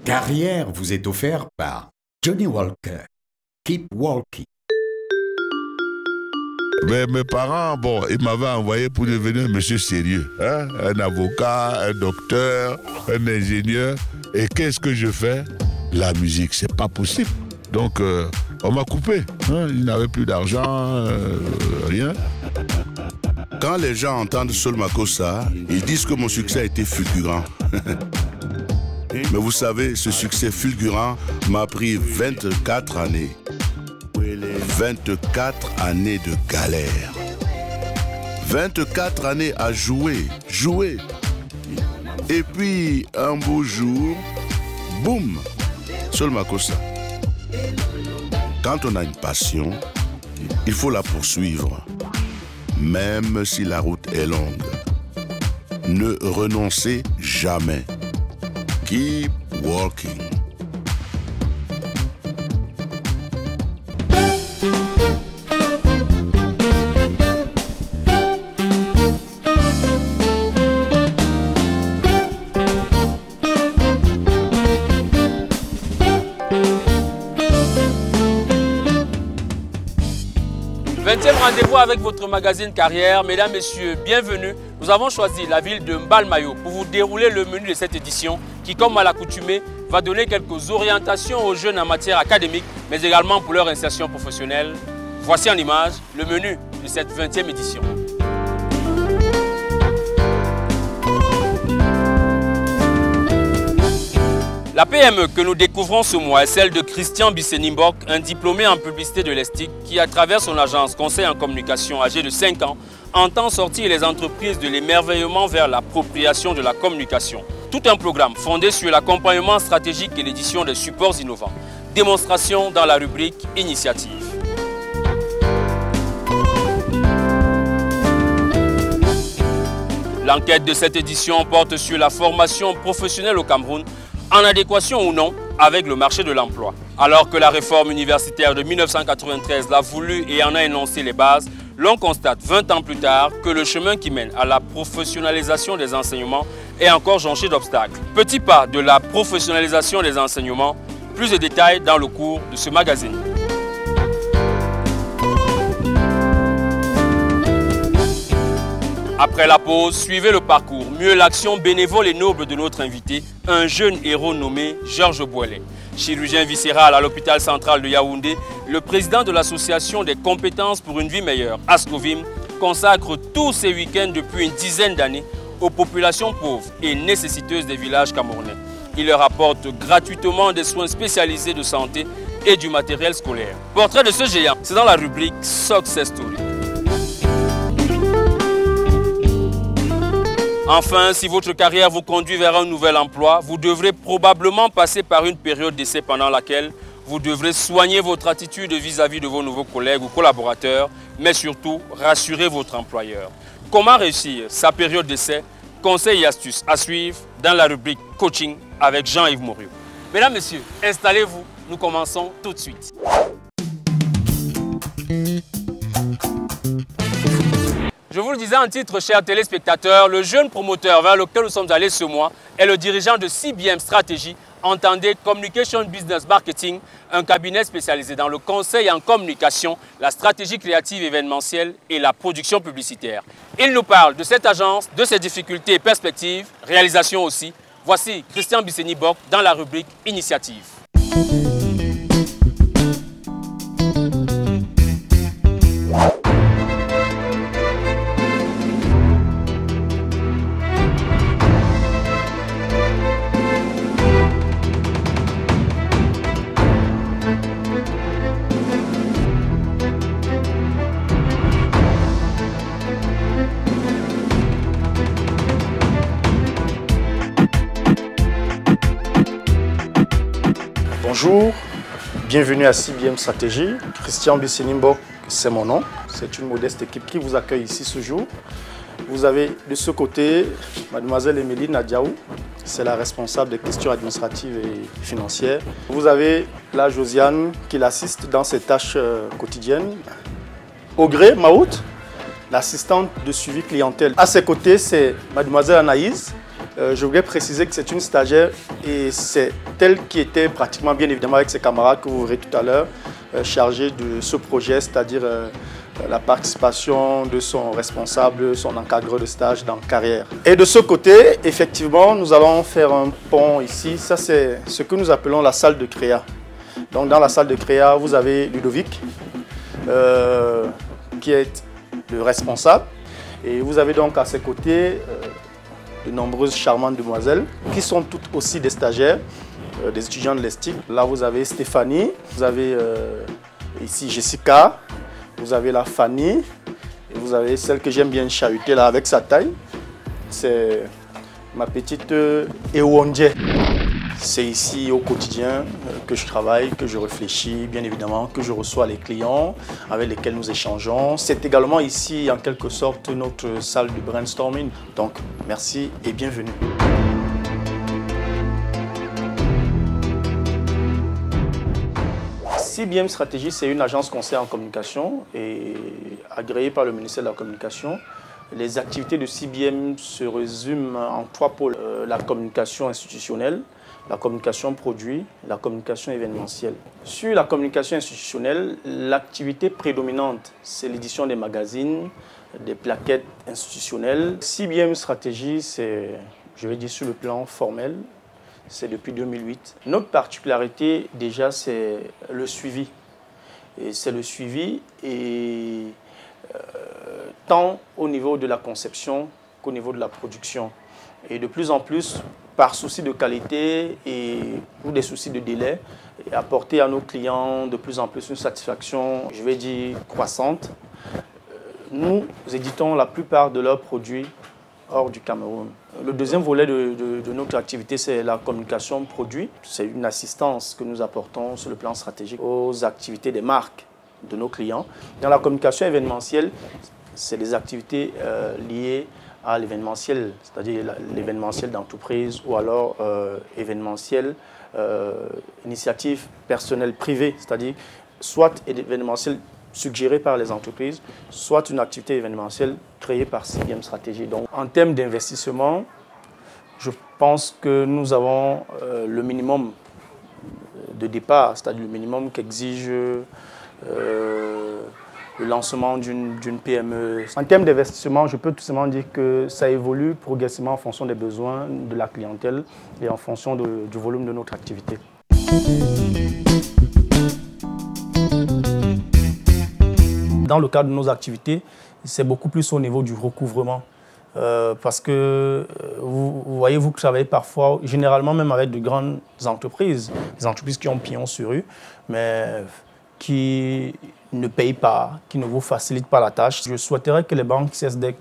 Carrière vous est offert par Johnny Walker. Keep walking. Mais mes parents, bon, ils m'avaient envoyé pour devenir un monsieur sérieux. Hein? Un avocat, un docteur, un ingénieur. Et qu'est-ce que je fais? La musique, c'est pas possible. Donc, on m'a coupé. Hein? Il n'avait plus d'argent, rien. Quand les gens entendent Sol Makossa, ils disent que mon succès a été fulgurant. Mais vous savez, ce succès fulgurant m'a pris 24 années. 24 années de galère. 24 années à jouer. Et puis, un beau jour, boum, Sol Makossa. Quand on a une passion, il faut la poursuivre, même si la route est longue. Ne renoncez jamais. Keep walking. Rendez-vous avec votre magazine Carrière. Mesdames, Messieurs, bienvenue. Nous avons choisi la ville de Mbalmayo pour vous dérouler le menu de cette édition qui, comme à l'accoutumée, va donner quelques orientations aux jeunes en matière académique, mais également pour leur insertion professionnelle. Voici en image le menu de cette 20e édition. La PME que nous découvrons ce mois est celle de Christian Bissenimbok, un diplômé en publicité de l'ESTIC qui, à travers son agence Conseil en communication âgé de 5 ans, entend sortir les entreprises de l'émerveillement vers l'appropriation de la communication. Tout un programme fondé sur l'accompagnement stratégique et l'édition des supports innovants. Démonstration dans la rubrique Initiative. L'enquête de cette édition porte sur la formation professionnelle au Cameroun, en adéquation ou non avec le marché de l'emploi. Alors que la réforme universitaire de 1993 l'a voulu et en a énoncé les bases, l'on constate 20 ans plus tard que le chemin qui mène à la professionnalisation des enseignements est encore jonché d'obstacles. Petit pas de la professionnalisation des enseignements, plus de détails dans le cours de ce magazine. Après la pause, suivez le parcours, mieux l'action bénévole et noble de notre invité, un jeune héros nommé Georges Bouelet. Chirurgien viscéral à l'hôpital central de Yaoundé, le président de l'association des compétences pour une vie meilleure, ASCOVIM, consacre tous ses week-ends depuis une dizaine d'années aux populations pauvres et nécessiteuses des villages camerounais. Il leur apporte gratuitement des soins spécialisés de santé et du matériel scolaire. Portrait de ce géant, c'est dans la rubrique Success Story. Enfin, si votre carrière vous conduit vers un nouvel emploi, vous devrez probablement passer par une période d'essai pendant laquelle vous devrez soigner votre attitude vis-à-vis de vos nouveaux collègues ou collaborateurs, mais surtout rassurer votre employeur. Comment réussir sa période d'essai? Conseils et astuces à suivre dans la rubrique Coaching avec Jean-Yves Mouriou. Mesdames, Messieurs, installez-vous, nous commençons tout de suite. Je vous le disais en titre, chers téléspectateurs, le jeune promoteur vers lequel nous sommes allés ce mois est le dirigeant de CBM Stratégie, entendez Communication Business Marketing, un cabinet spécialisé dans le conseil en communication, la stratégie créative événementielle et la production publicitaire. Il nous parle de cette agence, de ses difficultés et perspectives, réalisation aussi. Voici Christian Bissenimbok dans la rubrique Initiative. Bonjour, bienvenue à CBM Stratégie. Christian Bissenimbok, c'est mon nom. C'est une modeste équipe qui vous accueille ici ce jour. Vous avez de ce côté mademoiselle Émilie Nadiaou, c'est la responsable des questions administratives et financières. Vous avez la Josiane qui l'assiste dans ses tâches quotidiennes. Ogré Maout, l'assistante de suivi clientèle. À ses côtés, c'est mademoiselle Anaïs. Je voudrais préciser que c'est une stagiaire et c'est elle qui était pratiquement, bien évidemment, avec ses camarades que vous verrez tout à l'heure, chargée de ce projet, c'est-à-dire la participation de son responsable, son encadreur de stage dans carrière. Et de ce côté, effectivement, nous allons faire un pont ici. Ça, c'est ce que nous appelons la salle de créa. Donc, dans la salle de créa, vous avez Ludovic, qui est le responsable. Et vous avez donc à ses côtés de nombreuses charmantes demoiselles qui sont toutes aussi des stagiaires, des étudiants de l'ESTIC. Là, vous avez Stéphanie, vous avez ici Jessica, vous avez la Fanny, et vous avez celle que j'aime bien chahuter là avec sa taille. C'est ma petite Ewondje. C'est ici au quotidien que je travaille, que je réfléchis, bien évidemment, que je reçois les clients avec lesquels nous échangeons. C'est également ici, en quelque sorte, notre salle de brainstorming. Donc, merci et bienvenue. CBM Stratégie, c'est une agence conseil en communication et agréée par le ministère de la Communication. Les activités de CBM se résument en trois pôles. La communication institutionnelle, la communication produit, la communication événementielle. Sur la communication institutionnelle, l'activité prédominante, c'est l'édition des magazines, des plaquettes institutionnelles. CBM Stratégie, c'est, je vais dire sur le plan formel, c'est depuis 2008. Notre particularité, déjà, c'est le suivi. Et c'est le suivi, et tant au niveau de la conception qu'au niveau de la production. Et de plus en plus, par souci de qualité et pour des soucis de délai, et apporter à nos clients de plus en plus une satisfaction, je vais dire, croissante. Nous éditons la plupart de leurs produits hors du Cameroun. Le deuxième volet de notre activité, c'est la communication produit. C'est une assistance que nous apportons sur le plan stratégique aux activités des marques de nos clients. Dans la communication événementielle, c'est des activités liées à l'événementiel, c'est-à-dire l'événementiel d'entreprise ou alors événementiel, initiative personnelle privée, c'est-à-dire soit événementiel suggéré par les entreprises, soit une activité événementielle créée par CBM Stratégie. Donc, en termes d'investissement, je pense que nous avons le minimum de départ, c'est-à-dire le minimum qu'exige le lancement d'une PME. En termes d'investissement, je peux tout simplement dire que ça évolue progressivement en fonction des besoins de la clientèle et en fonction du volume de notre activité. Dans le cadre de nos activités, c'est beaucoup plus au niveau du recouvrement. Parce que vous voyez, vous travaillez parfois, généralement même avec de grandes entreprises, des entreprises qui ont pignon sur rue, mais qui ne payent pas, qui ne vous facilitent pas la tâche. Je souhaiterais que les banques cessent d'être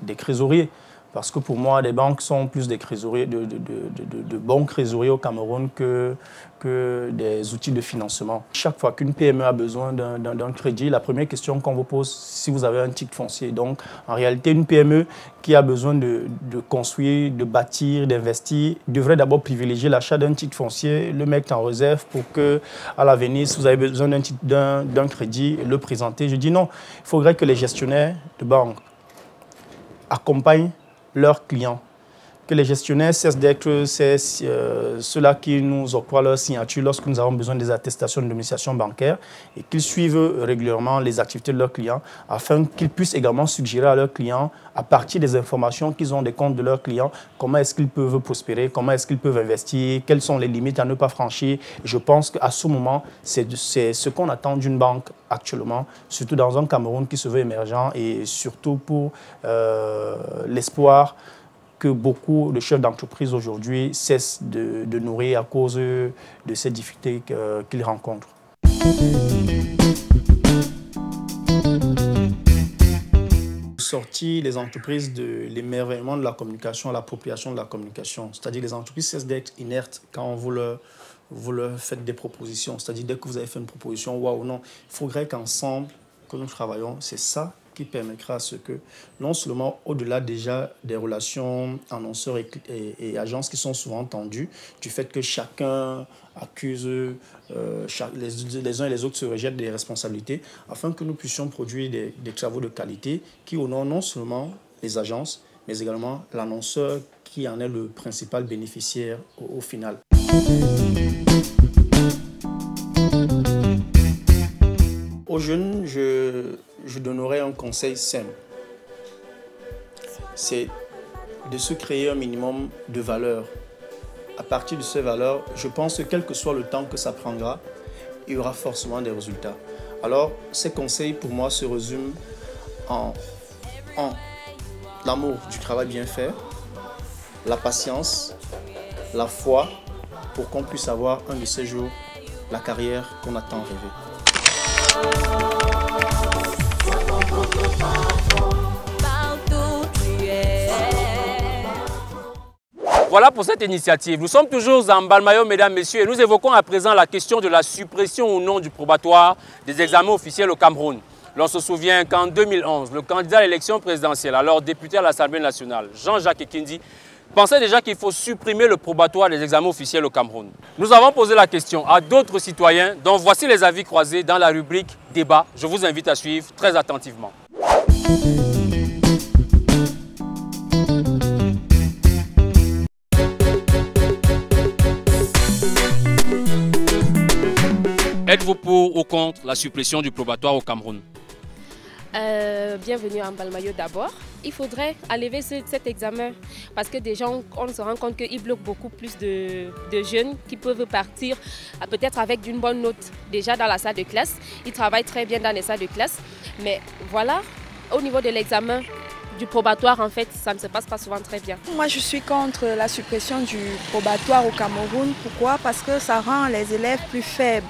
des trésoriers, parce que pour moi, les banques sont plus des trésoriers, de bons trésoriers au Cameroun que des outils de financement. Chaque fois qu'une PME a besoin d'un crédit, la première question qu'on vous pose, si vous avez un titre foncier. Donc, en réalité, une PME qui a besoin de construire, de bâtir, d'investir, devrait d'abord privilégier l'achat d'un titre foncier, le mettre en réserve pour que, à l'avenir, si vous avez besoin d'un crédit, le présenter. Je dis non, il faudrait que les gestionnaires de banque accompagnent leurs clients, que les gestionnaires cessent d'être ceux-là qui nous octroient leur signature lorsque nous avons besoin des attestations de domiciliation bancaire et qu'ils suivent régulièrement les activités de leurs clients afin qu'ils puissent également suggérer à leurs clients, à partir des informations qu'ils ont des comptes de leurs clients, comment est-ce qu'ils peuvent prospérer, comment est-ce qu'ils peuvent investir, quelles sont les limites à ne pas franchir. Je pense qu'à ce moment, c'est ce qu'on attend d'une banque actuellement, surtout dans un Cameroun qui se veut émergent et surtout pour l'espoir que beaucoup de chefs d'entreprise aujourd'hui cessent de nourrir à cause de ces difficultés qu'ils rencontrent. sortir les entreprises de l'émerveillement de la communication à l'appropriation de la communication. C'est-à-dire les entreprises cessent d'être inertes quand vous leur faites des propositions. C'est-à-dire dès que vous avez fait une proposition, waouh, non, il faudrait qu'ensemble, que nous travaillons. C'est ça qui permettra à ce que, non seulement au-delà déjà des relations annonceurs et agences qui sont souvent tendues, du fait que chacun accuse, les uns et les autres se rejettent des responsabilités, afin que nous puissions produire des travaux de qualité qui honorent non seulement les agences, mais également l'annonceur qui en est le principal bénéficiaire au final. Aux jeunes, je donnerais un conseil simple. C'est de se créer un minimum de valeurs. À partir de ces valeurs, je pense que quel que soit le temps que ça prendra, il y aura forcément des résultats. Alors, ces conseils pour moi se résument en l'amour du travail bien fait, la patience, la foi, pour qu'on puisse avoir un de ces jours la carrière qu'on a tant rêvé. Voilà pour cette initiative. Nous sommes toujours en Mbalmayo, mesdames, messieurs, et nous évoquons à présent la question de la suppression ou non du probatoire des examens officiels au Cameroun. L'on se souvient qu'en 2011, le candidat à l'élection présidentielle, alors député à l'Assemblée nationale, Jean-Jacques Ekindi, pensait déjà qu'il faut supprimer le probatoire des examens officiels au Cameroun. Nous avons posé la question à d'autres citoyens, dont voici les avis croisés dans la rubrique Débat. Je vous invite à suivre très attentivement. Êtes-vous pour ou contre la suppression du probatoire au Cameroun? Bienvenue à Mbalmayo d'abord. Il faudrait enlever cet examen parce que déjà on se rend compte qu'il bloque beaucoup plus de jeunes qui peuvent partir peut-être avec une bonne note déjà dans la salle de classe. Ils travaillent très bien dans les salles de classe. Mais voilà, au niveau de l'examen du probatoire, en fait, ça ne se passe pas souvent très bien. Moi, je suis contre la suppression du probatoire au Cameroun. Pourquoi? Parce que ça rend les élèves plus faibles.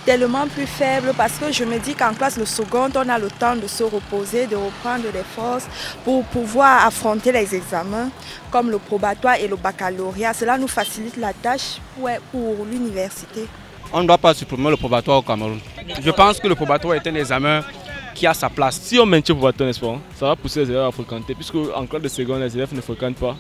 Tellement plus faible parce que je me dis qu'en classe le second, on a le temps de se reposer, de reprendre des forces pour pouvoir affronter les examens comme le probatoire et le baccalauréat. Cela nous facilite la tâche pour l'université. On ne doit pas supprimer le probatoire au Cameroun. Je pense que le probatoire est un examen qui a sa place. Si on maintient le probatoire, n'est-ce pas, ça va pousser les élèves à fréquenter puisque en classe de seconde, les élèves ne fréquentent pas.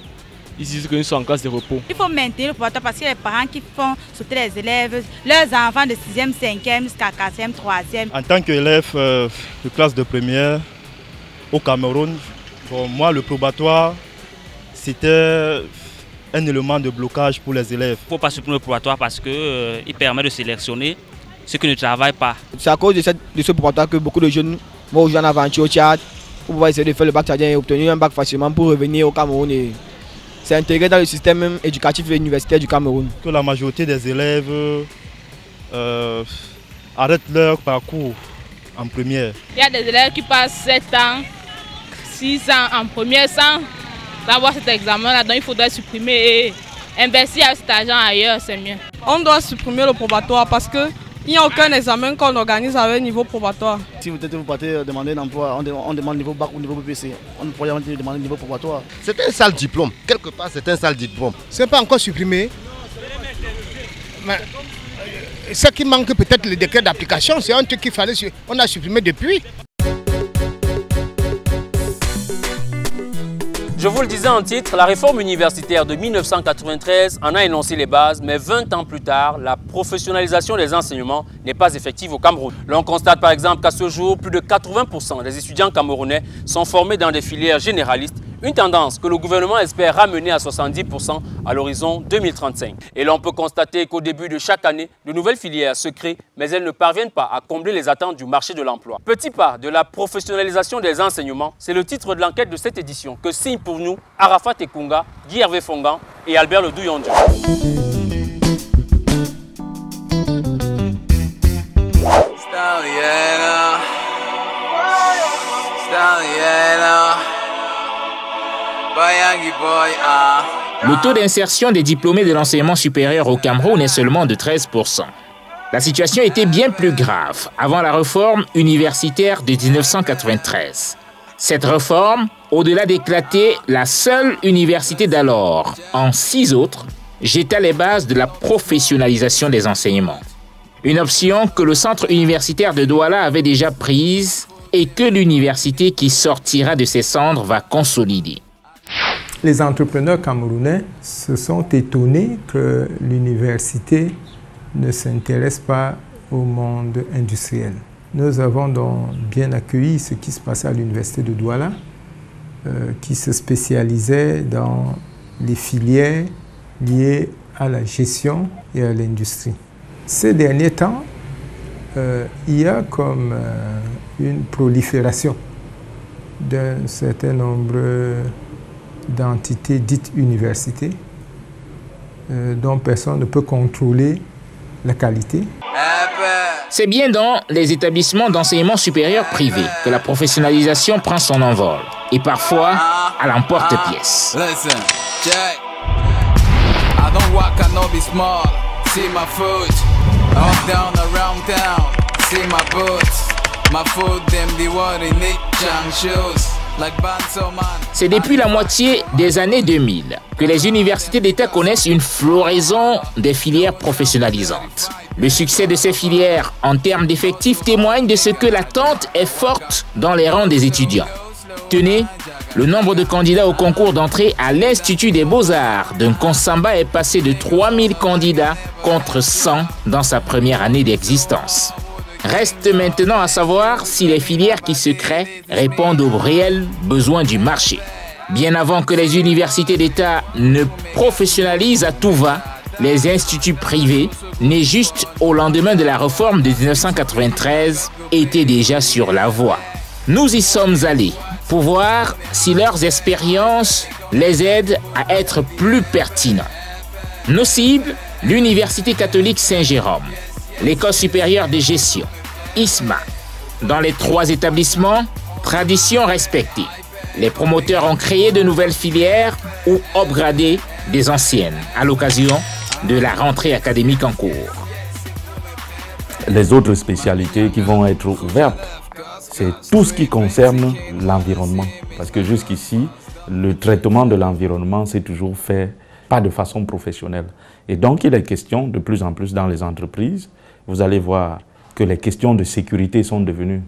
Ils disent qu'ils sont en classe de repos. Il faut maintenir le probatoire parce que les parents qui font sauter les élèves, leurs enfants de 6e, 5e jusqu'à 4e, 3e. En tant qu'élève de classe de première au Cameroun, moi le probatoire c'était un élément de blocage pour les élèves. Il ne faut pas supprimer le probatoire parce qu'il permet de sélectionner ceux qui ne travaillent pas. C'est à cause de ce probatoire que beaucoup de jeunes vont jouer en aventure au Tchad pour pouvoir essayer de faire le bac tchadien et obtenir un bac facilement pour revenir au Cameroun. Et c'est intégré dans le système éducatif et universitaire du Cameroun. Que la majorité des élèves arrêtent leur parcours en première. Il y a des élèves qui passent 7 ans, 6 ans en première sans avoir cet examen-là, donc il faudrait supprimer et investir cet argent ailleurs, c'est mieux. On doit supprimer le probatoire parce que il n'y a aucun examen qu'on organise avec niveau probatoire. Si vous partez demander un emploi, on demande niveau bac ou niveau BPC. On ne pourrait pas demander niveau probatoire. C'est un sale diplôme. Quelque part, c'est un sale diplôme. Ce n'est pas encore supprimé. Mais ce qui manque peut-être le décret d'application, c'est un truc qu'il fallait. On a supprimé depuis. Je vous le disais en titre, la réforme universitaire de 1993 en a énoncé les bases, mais 20 ans plus tard, la professionnalisation des enseignements n'est pas effective au Cameroun. L'on constate par exemple qu'à ce jour, plus de 80% des étudiants camerounais sont formés dans des filières généralistes, une tendance que le gouvernement espère ramener à 70% à l'horizon 2035. Et l'on peut constater qu'au début de chaque année, de nouvelles filières se créent, mais elles ne parviennent pas à combler les attentes du marché de l'emploi. Petit pas de la professionnalisation des enseignements, c'est le titre de l'enquête de cette édition que signent pour nous Arafat Ekunga, Guy Hervé Fongan et Albert Ledouillondio. Le taux d'insertion des diplômés de l'enseignement supérieur au Cameroun est seulement de 13%. La situation était bien plus grave avant la réforme universitaire de 1993. Cette réforme, au-delà d'éclater la seule université d'alors en 6 autres, jeta les bases de la professionnalisation des enseignements. Une option que le centre universitaire de Douala avait déjà prise et que l'université qui sortira de ses cendres va consolider. Les entrepreneurs camerounais se sont étonnés que l'université ne s'intéresse pas au monde industriel. Nous avons donc bien accueilli ce qui se passait à l'université de Douala, qui se spécialisait dans les filières liées à la gestion et à l'industrie. Ces derniers temps, il y a comme une prolifération d'un certain nombre d'entités dites universités dont personne ne peut contrôler la qualité. C'est bien dans les établissements d'enseignement supérieur privés que la professionnalisation prend son envol, et parfois à l'emporte-pièce. C'est depuis la moitié des années 2000 que les universités d'État connaissent une floraison des filières professionnalisantes. Le succès de ces filières en termes d'effectifs témoigne de ce que l'attente est forte dans les rangs des étudiants. Tenez, le nombre de candidats au concours d'entrée à l'Institut des Beaux-Arts d'un Konsamba est passé de 3000 candidats contre 100 dans sa première année d'existence. Reste maintenant à savoir si les filières qui se créent répondent aux réels besoins du marché. Bien avant que les universités d'État ne professionnalisent à tout va, les instituts privés, nés juste au lendemain de la réforme de 1993, étaient déjà sur la voie. Nous y sommes allés pour voir si leurs expériences les aident à être plus pertinents. Nos cibles, l'Université catholique Saint-Jérôme, l'École supérieure de gestion, ISMA. Dans les 3 établissements, tradition respectée. Les promoteurs ont créé de nouvelles filières ou upgradé des anciennes à l'occasion de la rentrée académique en cours. Les autres spécialités qui vont être ouvertes, c'est tout ce qui concerne l'environnement. Parce que jusqu'ici, le traitement de l'environnement s'est toujours fait pas de façon professionnelle. Et donc, il est question de plus en plus dans les entreprises. Vous allez voir que les questions de sécurité sont devenues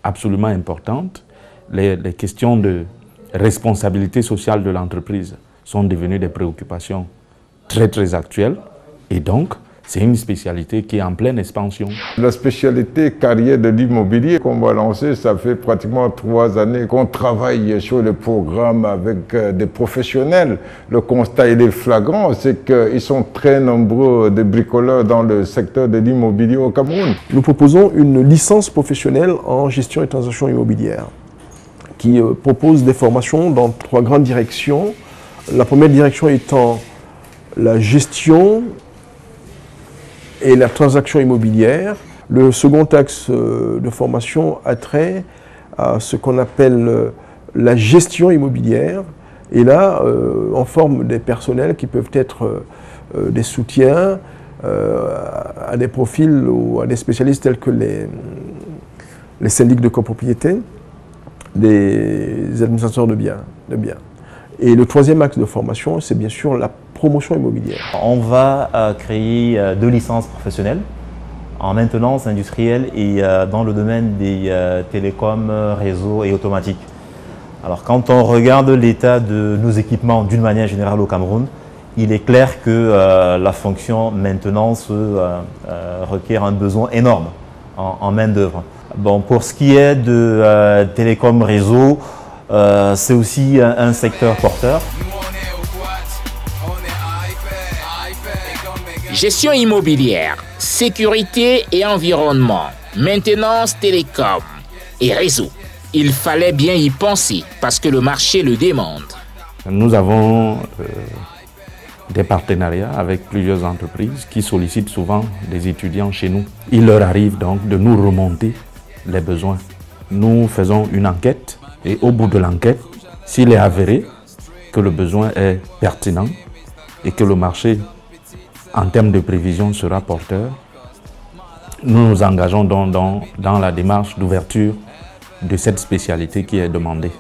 absolument importantes. Les questions de responsabilité sociale de l'entreprise sont devenues des préoccupations très, très actuelles. Et donc, c'est une spécialité qui est en pleine expansion. La spécialité carrière de l'immobilier qu'on va lancer, ça fait pratiquement 3 années qu'on travaille sur le programme avec des professionnels. Le constat il est flagrant, c'est qu'ils sont très nombreux des bricoleurs dans le secteur de l'immobilier au Cameroun. Nous proposons une licence professionnelle en gestion et transactions immobilières qui propose des formations dans 3 grandes directions. La première direction étant la gestion et la transaction immobilière. Le second axe de formation a trait à ce qu'on appelle la gestion immobilière. Et là, on forme des personnels qui peuvent être des soutiens à des profils ou à des spécialistes tels que les syndics de copropriété, des administrateurs de biens. Et le troisième axe de formation, c'est bien sûr la promotion immobilière. On va créer 2 licences professionnelles en maintenance industrielle et dans le domaine des télécoms, réseaux et automatiques. Alors quand on regarde l'état de nos équipements d'une manière générale au Cameroun, il est clair que la fonction maintenance requiert un besoin énorme en main d'œuvre. Bon, pour ce qui est de télécom réseau, c'est aussi un secteur porteur. Gestion immobilière, sécurité et environnement, maintenance télécom et réseau. Il fallait bien y penser parce que le marché le demande. Nous avons des partenariats avec plusieurs entreprises qui sollicitent souvent des étudiants chez nous. Il leur arrive donc de nous remonter les besoins. Nous faisons une enquête et au bout de l'enquête, s'il est avéré que le besoin est pertinent et que le marché en termes de prévision sera porteur, nous nous engageons dans la démarche d'ouverture de cette spécialité qui est demandée.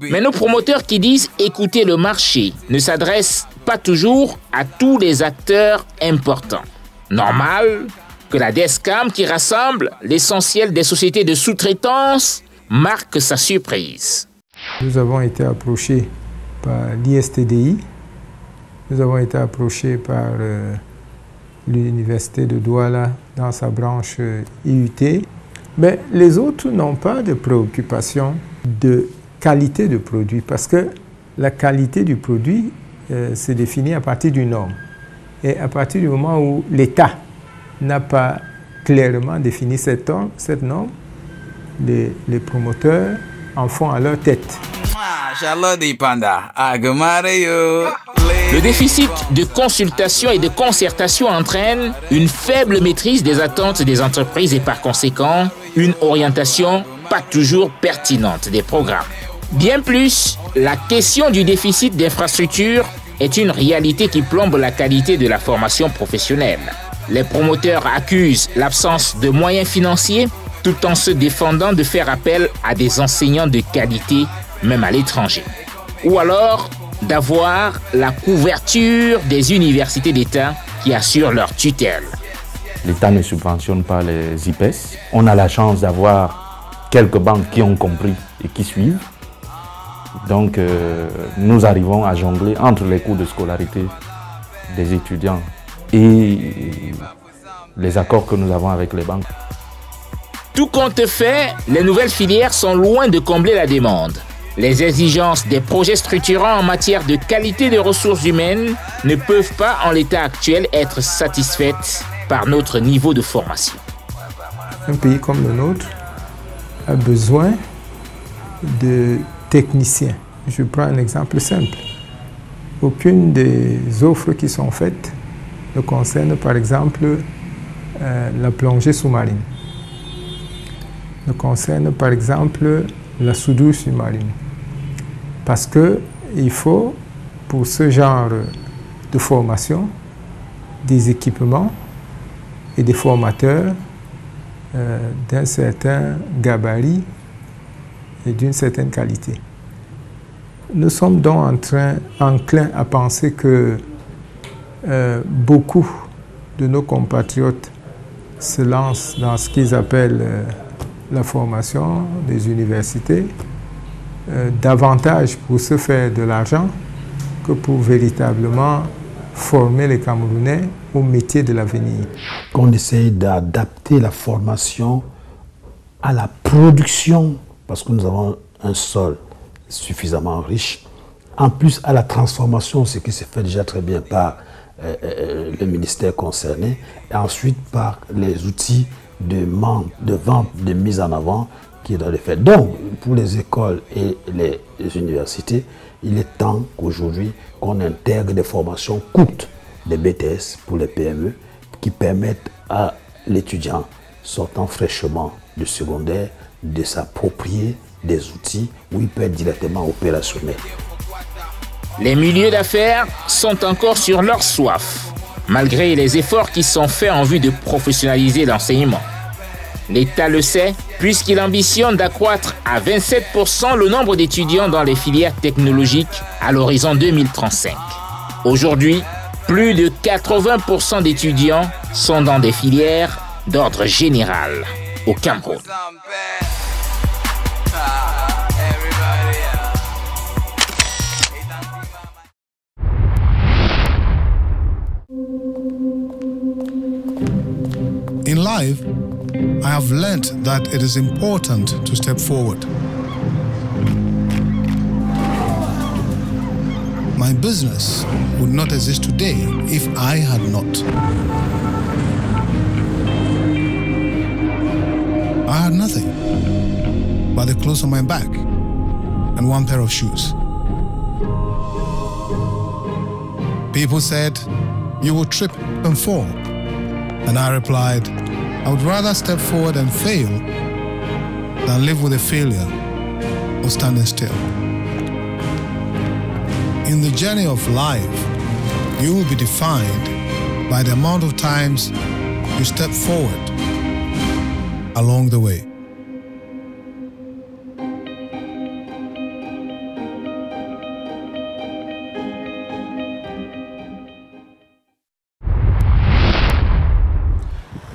Mais nos promoteurs qui disent écouter le marché ne s'adressent pas toujours à tous les acteurs importants. Normal que la DESCAM, qui rassemble l'essentiel des sociétés de sous-traitance, marque sa surprise. Nous avons été approchés par l'ISTDI, nous avons été approchés par l'université de Douala dans sa branche IUT, mais les autres n'ont pas de préoccupation de qualité de produit parce que la qualité du produit se définit à partir d'une norme. Et à partir du moment où l'État n'a pas clairement défini cette norme, les promoteurs en font à leur tête. Le déficit de consultation et de concertation entraîne une faible maîtrise des attentes des entreprises et par conséquent une orientation pas toujours pertinente des programmes. Bien plus, la question du déficit d'infrastructures est une réalité qui plombe la qualité de la formation professionnelle. Les promoteurs accusent l'absence de moyens financiers tout en se défendant de faire appel à des enseignants de qualité, même à l'étranger. Ou alors d'avoir la couverture des universités d'État qui assurent leur tutelle. L'État ne subventionne pas les IPES. On a la chance d'avoir quelques banques qui ont compris et qui suivent. Donc nous arrivons à jongler entre les coûts de scolarité des étudiants et les accords que nous avons avec les banques. Tout compte fait, les nouvelles filières sont loin de combler la demande. Les exigences des projets structurants en matière de qualité des ressources humaines ne peuvent pas, en l'état actuel, être satisfaites par notre niveau de formation. Un pays comme le nôtre a besoin de techniciens. Je prends un exemple simple. Aucune des offres qui sont faites ne concerne, par exemple, la plongée sous-marine. Ne concerne, par exemple, la soudure sous-marine. Parce qu'il faut, pour ce genre de formation, des équipements et des formateurs d'un certain gabarit et d'une certaine qualité. Nous sommes donc enclins à penser que beaucoup de nos compatriotes se lancent dans ce qu'ils appellent la formation des universités, davantage pour se faire de l'argent que pour véritablement former les Camerounais au métier de l'avenir. Qu'on essaye d'adapter la formation à la production, parce que nous avons un sol suffisamment riche, en plus à la transformation, ce qui se fait déjà très bien par le ministère concerné, et ensuite par les outils de vente, de mise en avant qui doit le faire. Donc, pour les écoles et les universités, il est temps qu'aujourd'hui, qu'on intègre des formations courtes, des BTS pour les PME, qui permettent à l'étudiant sortant fraîchement du secondaire de s'approprier des outils où il peut être directement opérationnel. Les milieux d'affaires sont encore sur leur soif, malgré les efforts qui sont faits en vue de professionnaliser l'enseignement. L'État le sait, puisqu'il ambitionne d'accroître à 27% le nombre d'étudiants dans les filières technologiques à l'horizon 2035. Aujourd'hui, plus de 80% d'étudiants sont dans des filières d'ordre général au Cameroun. In life, I have learnt that it is important to step forward. My business would not exist today if I had not. I had nothing but the clothes on my back and one pair of shoes. People said, "You will trip and fall." And I replied, I would rather step forward and fail than live with a failure or standing still. In the journey of life, you will be defined by the amount of times you step forward along the way.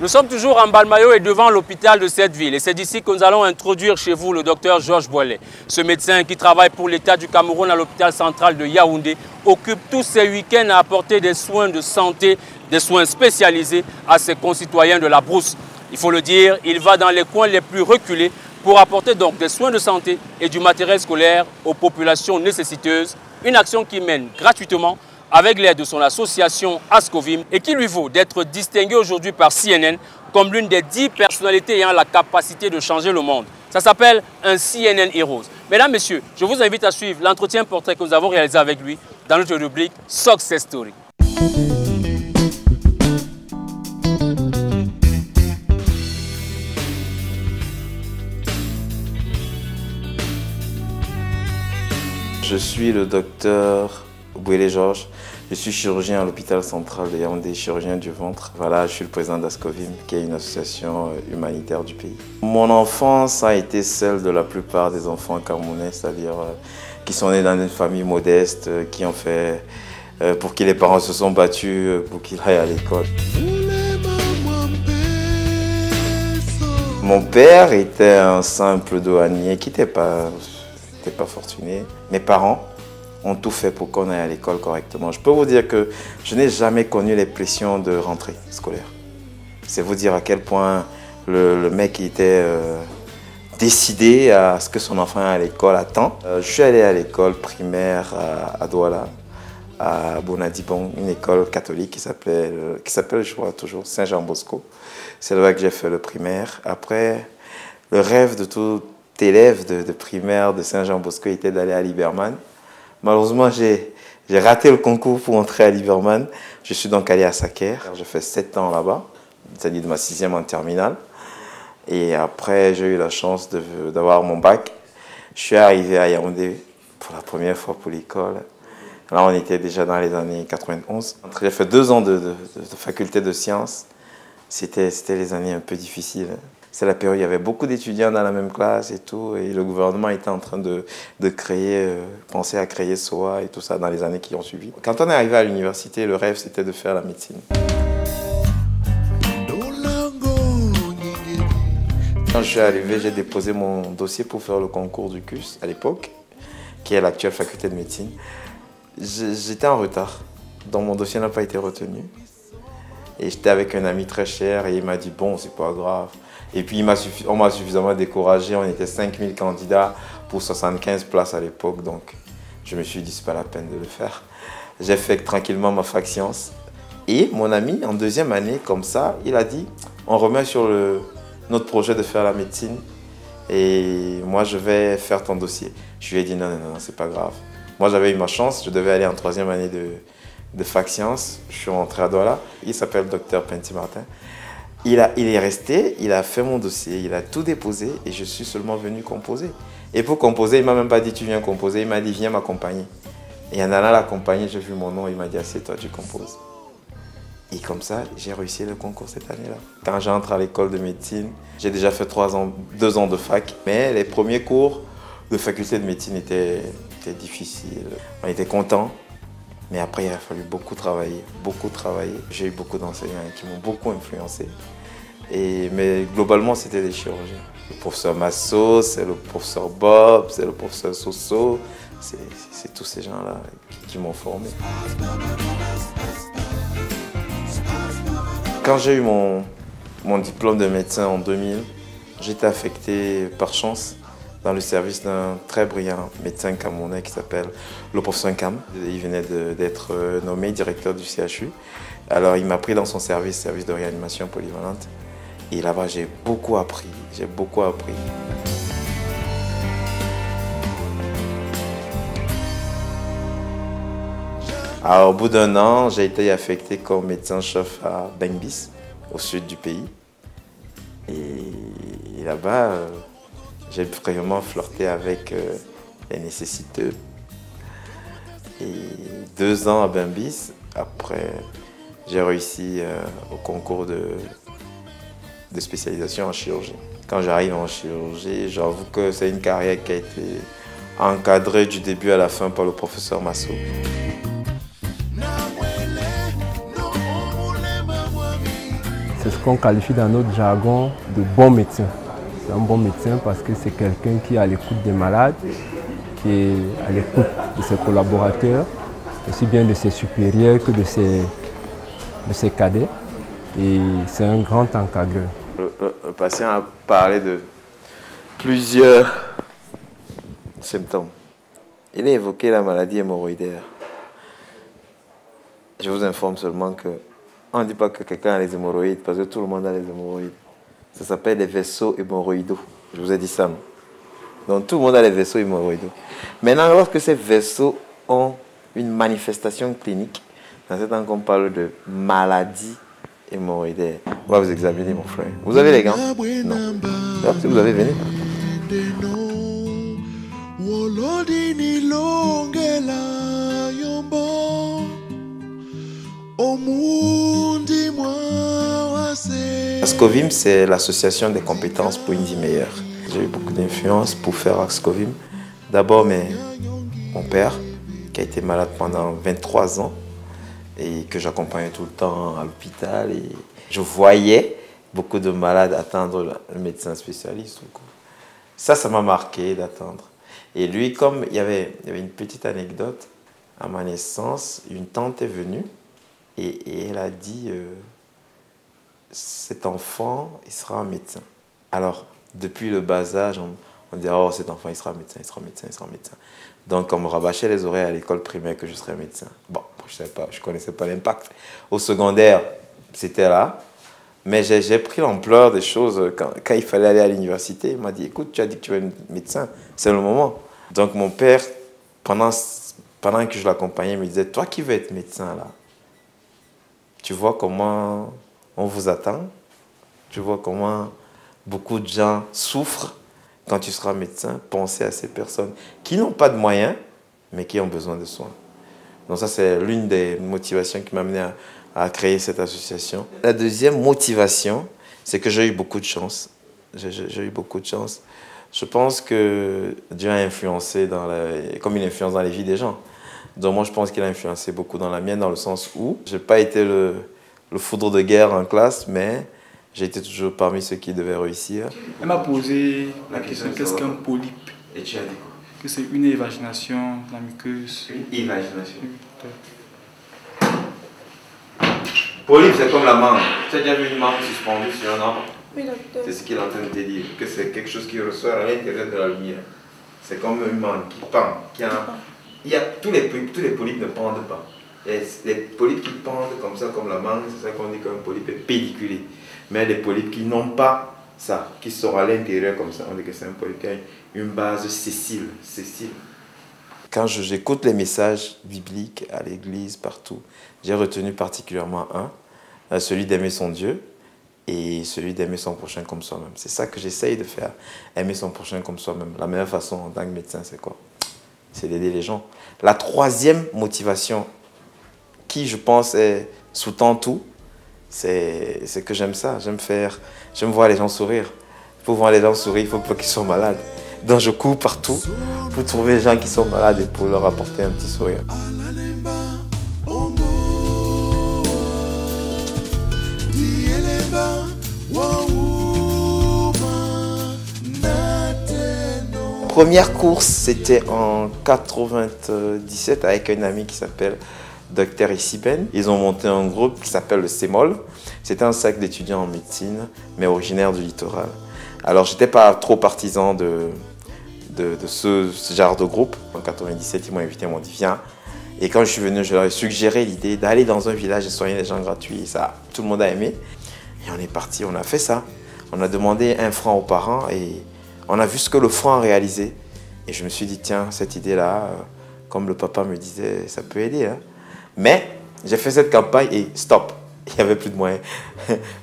Nous sommes toujours en Balmayo et devant l'hôpital de cette ville. Et c'est d'ici que nous allons introduire chez vous le docteur Georges Boilet. Ce médecin qui travaille pour l'État du Cameroun à l'hôpital central de Yaoundé occupe tous ses week-ends à apporter des soins de santé, des soins spécialisés à ses concitoyens de la brousse. Il faut le dire, il va dans les coins les plus reculés pour apporter donc des soins de santé et du matériel scolaire aux populations nécessiteuses. Une action qui mène gratuitement avec l'aide de son association Ascovim et qui lui vaut d'être distingué aujourd'hui par CNN comme l'une des 10 personnalités ayant la capacité de changer le monde. Ça s'appelle un CNN Heroes. Mesdames, Messieurs, je vous invite à suivre l'entretien portrait que nous avons réalisé avec lui dans notre rubrique Success Story. Je suis le docteur Boilet Georges. Je suis chirurgien à l'hôpital central de Yaoundé, chirurgien du ventre. Voilà, je suis le président d'Ascovim, qui est une association humanitaire du pays. Mon enfance a été celle de la plupart des enfants camerounais, c'est-à-dire qui sont nés dans une famille modeste, qui ont fait, pour qui les parents se sont battus pour qu'ils aillent à l'école. Mon père était un simple douanier qui n'était pas fortuné. Mes parents ont tout fait pour qu'on aille à l'école correctement. Je peux vous dire que je n'ai jamais connu les pressions de rentrée scolaire. C'est vous dire à quel point le mec était décidé à ce que son enfant aille à l'école à temps. Je suis allé à l'école primaire à Douala, à Bonadibon, une école catholique qui s'appelle, je crois toujours, Saint-Jean Bosco. C'est là que j'ai fait le primaire. Après, le rêve de tout élève de primaire de Saint-Jean Bosco était d'aller à Liberman. Malheureusement, j'ai raté le concours pour entrer à Liberman. Je suis donc allé à Saker. J'ai fait 7 ans là-bas, c'est-à-dire de ma 6e en terminale. Et après, j'ai eu la chance d'avoir mon bac. Je suis arrivé à Yaoundé pour la première fois pour l'école. Là, on était déjà dans les années 91. J'ai fait 2 ans de faculté de sciences. C'était les années un peu difficiles. C'est la période où il y avait beaucoup d'étudiants dans la même classe et tout, et le gouvernement était en train de penser à créer SOA et tout ça dans les années qui ont suivi. Quand on est arrivé à l'université, le rêve c'était de faire la médecine. Quand je suis arrivé, j'ai déposé mon dossier pour faire le concours du CUS à l'époque, qui est l'actuelle faculté de médecine. J'étais en retard, donc mon dossier n'a pas été retenu. Et j'étais avec un ami très cher et il m'a dit bon, c'est pas grave. Et puis on m'a suffisamment découragé, on était 5000 candidats pour 75 places à l'époque, donc je me suis dit c'est pas la peine de le faire. J'ai fait tranquillement ma fac sciences et mon ami en 2e année comme ça, il a dit on remet sur notre projet de faire la médecine et moi je vais faire ton dossier. Je lui ai dit non, c'est pas grave. Moi j'avais eu ma chance, je devais aller en 3e année de fac sciences, je suis rentré à Douala, il s'appelle Dr Penty Martin. Il est resté, il a fait mon dossier, il a tout déposé et je suis seulement venu composer. Et pour composer, il ne m'a même pas dit tu viens composer, il m'a dit viens m'accompagner. Et en allant l'accompagner, j'ai vu mon nom, il m'a dit assieds-toi, tu composes. Et comme ça, j'ai réussi le concours cette année-là. Quand j'entre à l'école de médecine, j'ai déjà fait 2 ans de fac, mais les premiers cours de faculté de médecine étaient difficiles. On était contents. Mais après, il a fallu beaucoup travailler. J'ai eu beaucoup d'enseignants qui m'ont beaucoup influencé. Mais globalement, c'était des chirurgiens. Le professeur Masso, c'est le professeur Bob, c'est le professeur Soso. C'est tous ces gens-là qui m'ont formé. Quand j'ai eu mon diplôme de médecin en 2000, j'étais affecté par chance dans le service d'un très brillant médecin camerounais qui s'appelle le professeur Nkam. Il venait d'être nommé directeur du CHU. Alors il m'a pris dans son service de réanimation polyvalente. Et là-bas, j'ai beaucoup appris. Alors, au bout d'1 an, j'ai été affecté comme médecin-chef à Bengbis, au sud du pays. Et là-bas, j'ai vraiment flirté avec les nécessiteux. Et 2 ans à Bengbis, après, j'ai réussi au concours de spécialisation en chirurgie. Quand j'arrive en chirurgie, j'avoue que c'est une carrière qui a été encadrée du début à la fin par le professeur Masso. C'est ce qu'on qualifie dans notre jargon de bon médecin. C'est un bon médecin parce que c'est quelqu'un qui est à l'écoute des malades, qui est à l'écoute de ses collaborateurs, aussi bien de ses supérieurs que de ses cadets. Et c'est un grand encadreur. Le patient a parlé de plusieurs symptômes. Il a évoqué la maladie hémorroïdaire. Je vous informe seulement que on ne dit pas que quelqu'un a les hémorroïdes, parce que tout le monde a les hémorroïdes. Ça s'appelle les vaisseaux hémorroïdaux. Je vous ai dit ça, non? Donc tout le monde a les vaisseaux hémorroïdaux. Maintenant, lorsque ces vaisseaux ont une manifestation clinique, dans ce temps qu'on parle de maladie hémorroïdaire. On va vous examiner, mon frère. Vous avez les gants? Non. Alors, si vous avez, venez. Axcovim, c'est l'association des compétences pour une vie meilleure. J'ai eu beaucoup d'influence pour faire Axcovim. D'abord, mon père, qui a été malade pendant 23 ans et que j'accompagnais tout le temps à l'hôpital. Et je voyais beaucoup de malades attendre le médecin spécialiste. Ça m'a marqué d'attendre. Et lui, comme il y avait une petite anecdote, à ma naissance, une tante est venue et elle a dit cet enfant, il sera un médecin. Alors, depuis le bas âge, on dit oh, cet enfant, il sera médecin, il sera médecin, il sera médecin. Donc, on me rabâchait les oreilles à l'école primaire que je serais médecin. Bon, je savais pas, je connaissais pas l'impact. Au secondaire, c'était là. Mais j'ai pris l'ampleur des choses quand il fallait aller à l'université. Il m'a dit, écoute, tu as dit que tu veux être médecin, c'est le moment. Donc mon père, pendant que je l'accompagnais, il me disait, toi qui veux être médecin là, tu vois comment on vous attend, tu vois comment beaucoup de gens souffrent quand tu seras médecin. Pensez à ces personnes qui n'ont pas de moyens, mais qui ont besoin de soins. Donc ça, c'est l'une des motivations qui m'a amené à créer cette association. La deuxième motivation, c'est que j'ai eu beaucoup de chance. J'ai eu beaucoup de chance. Je pense que Dieu a influencé, comme il influence dans les vies des gens. Donc moi, je pense qu'il a influencé beaucoup dans la mienne, dans le sens où je n'ai pas été le foudre de guerre en classe, mais j'ai été toujours parmi ceux qui devaient réussir. Elle m'a posé la question, qu'est-ce qu'un polype? Et tu as dit quoi? Que c'est une évagination de la muqueuse. Une évagination. Polype, c'est comme la mangue. Tu as déjà vu une mangue suspendue sur un arbre? Oui, docteur. C'est ce qu'il est en train de te dire, que c'est quelque chose qui ressort à l'intérieur de la lumière. C'est comme une mangue qui pend. Tous les polypes ne pendent pas. Les polypes qui pendent comme ça, comme la mangue, c'est ça qu'on dit qu'un polype est pédiculé. Mais les polypes qui n'ont pas ça, qui sortent à l'intérieur comme ça, on dit que c'est un polype qui a une base sessile. Quand j'écoute les messages bibliques à l'église, partout, j'ai retenu particulièrement celui d'aimer son Dieu et celui d'aimer son prochain comme soi-même. C'est ça que j'essaye de faire, aimer son prochain comme soi-même. La meilleure façon en tant que médecin, c'est quoi? C'est d'aider les gens. La troisième motivation, qui je pense sous-tend tout, c'est que j'aime ça. J'aime voir les gens sourire. Pour voir les gens sourire, il faut pas qu'ils soient malades. Donc je cours partout pour trouver les gens qui sont malades et pour leur apporter un petit sourire. Première course, c'était en 97 avec un ami qui s'appelle Dr Issiben. Ils ont monté un groupe qui s'appelle le CEMOL. C'était un cercle d'étudiants en médecine, mais originaire du littoral. Alors, je n'étais pas trop partisan de ce genre de groupe. En 97, ils m'ont invité, ils m'ont dit viens. Et quand je suis venu, je leur ai suggéré l'idée d'aller dans un village et soigner les gens gratuits. Ça, tout le monde a aimé. Et on est parti, on a fait ça. On a demandé 1 franc aux parents et on a vu ce que le franc a réalisé. Et je me suis dit, tiens, cette idée-là, comme le papa me disait, ça peut aider. Hein. Mais j'ai fait cette campagne et stop, il n'y avait plus de moyens.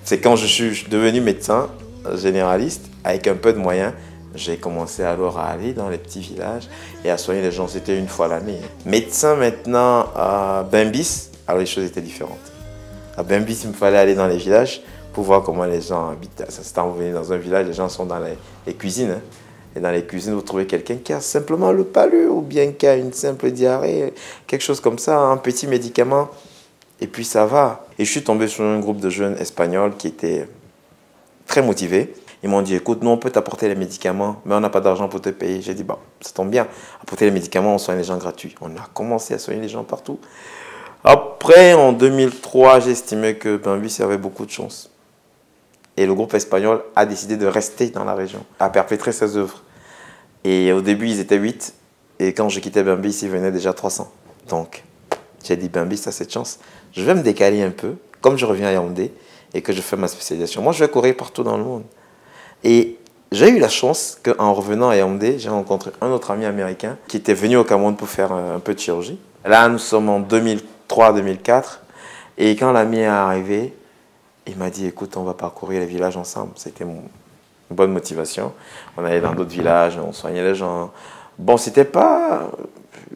C'est quand je suis devenu médecin généraliste, avec un peu de moyens, j'ai commencé alors à aller dans les petits villages et à soigner les gens. C'était 1 fois l'année. Médecin maintenant à Bimbis, alors les choses étaient différentes. À Bimbis, il me fallait aller dans les villages pour voir comment les gens habitent. Quand vous venez dans un village, les gens sont dans les cuisines. Hein. Et dans les cuisines, vous trouvez quelqu'un qui a simplement le palu ou bien qui a une simple diarrhée, quelque chose comme ça, un petit médicament. Et puis ça va. Et je suis tombé sur un groupe de jeunes espagnols qui étaient très motivés. Ils m'ont dit, écoute, nous on peut t'apporter les médicaments, mais on n'a pas d'argent pour te payer. J'ai dit, bah, ça tombe bien. Apporter les médicaments, on soigne les gens gratuits. On a commencé à soigner les gens partout. Après, en 2003, j'ai estimé que Bambis avait beaucoup de chance. Et le groupe espagnol a décidé de rester dans la région, à perpétrer ses œuvres. Et au début, ils étaient 8. Et quand je quittais Bambis, ils venaient déjà 300. Donc, j'ai dit, Bambis a cette chance. Je vais me décaler un peu, comme je reviens à Yaoundé, et que je fais ma spécialisation. Moi, je vais courir partout dans le monde. Et j'ai eu la chance qu'en revenant à Yaoundé, j'ai rencontré un autre ami américain qui était venu au Cameroun pour faire un peu de chirurgie. Là, nous sommes en 2003-2004. Et quand l'ami est arrivé, il m'a dit, écoute, on va parcourir les villages ensemble. C'était une bonne motivation. On allait dans d'autres villages, on soignait les gens. Bon, c'était pas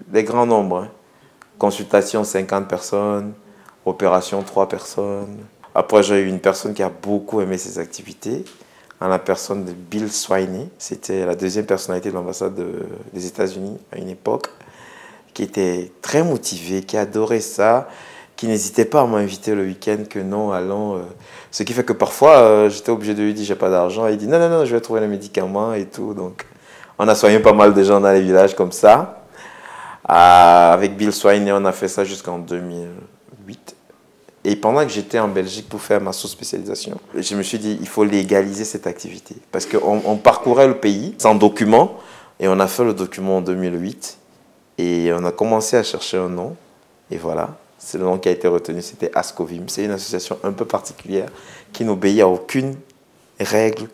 des grands nombres. Hein. Consultation, 50 personnes. Opération, 3 personnes. Après, j'ai eu une personne qui a beaucoup aimé ces activités. En la personne de Bill Swiney. C'était la deuxième personnalité de l'ambassade des États-Unis à une époque. Qui était très motivé, qui adorait ça. Qui n'hésitait pas à m'inviter le week-end que non, allons. Ce qui fait que parfois, j'étais obligé de lui dire, j'ai pas d'argent. Il dit, non, non, non, je vais trouver les médicaments et tout. Donc, on a soigné pas mal de gens dans les villages comme ça. Avec Bill Swiney, on a fait ça jusqu'en 2008. Et pendant que j'étais en Belgique pour faire ma sous-spécialisation, je me suis dit, il faut légaliser cette activité. Parce qu'on parcourait le pays sans document. Et on a fait le document en 2008. Et on a commencé à chercher un nom. Et voilà. C'est le nom qui a été retenu, c'était Ascovim. C'est une association un peu particulière qui n'obéit à aucune règle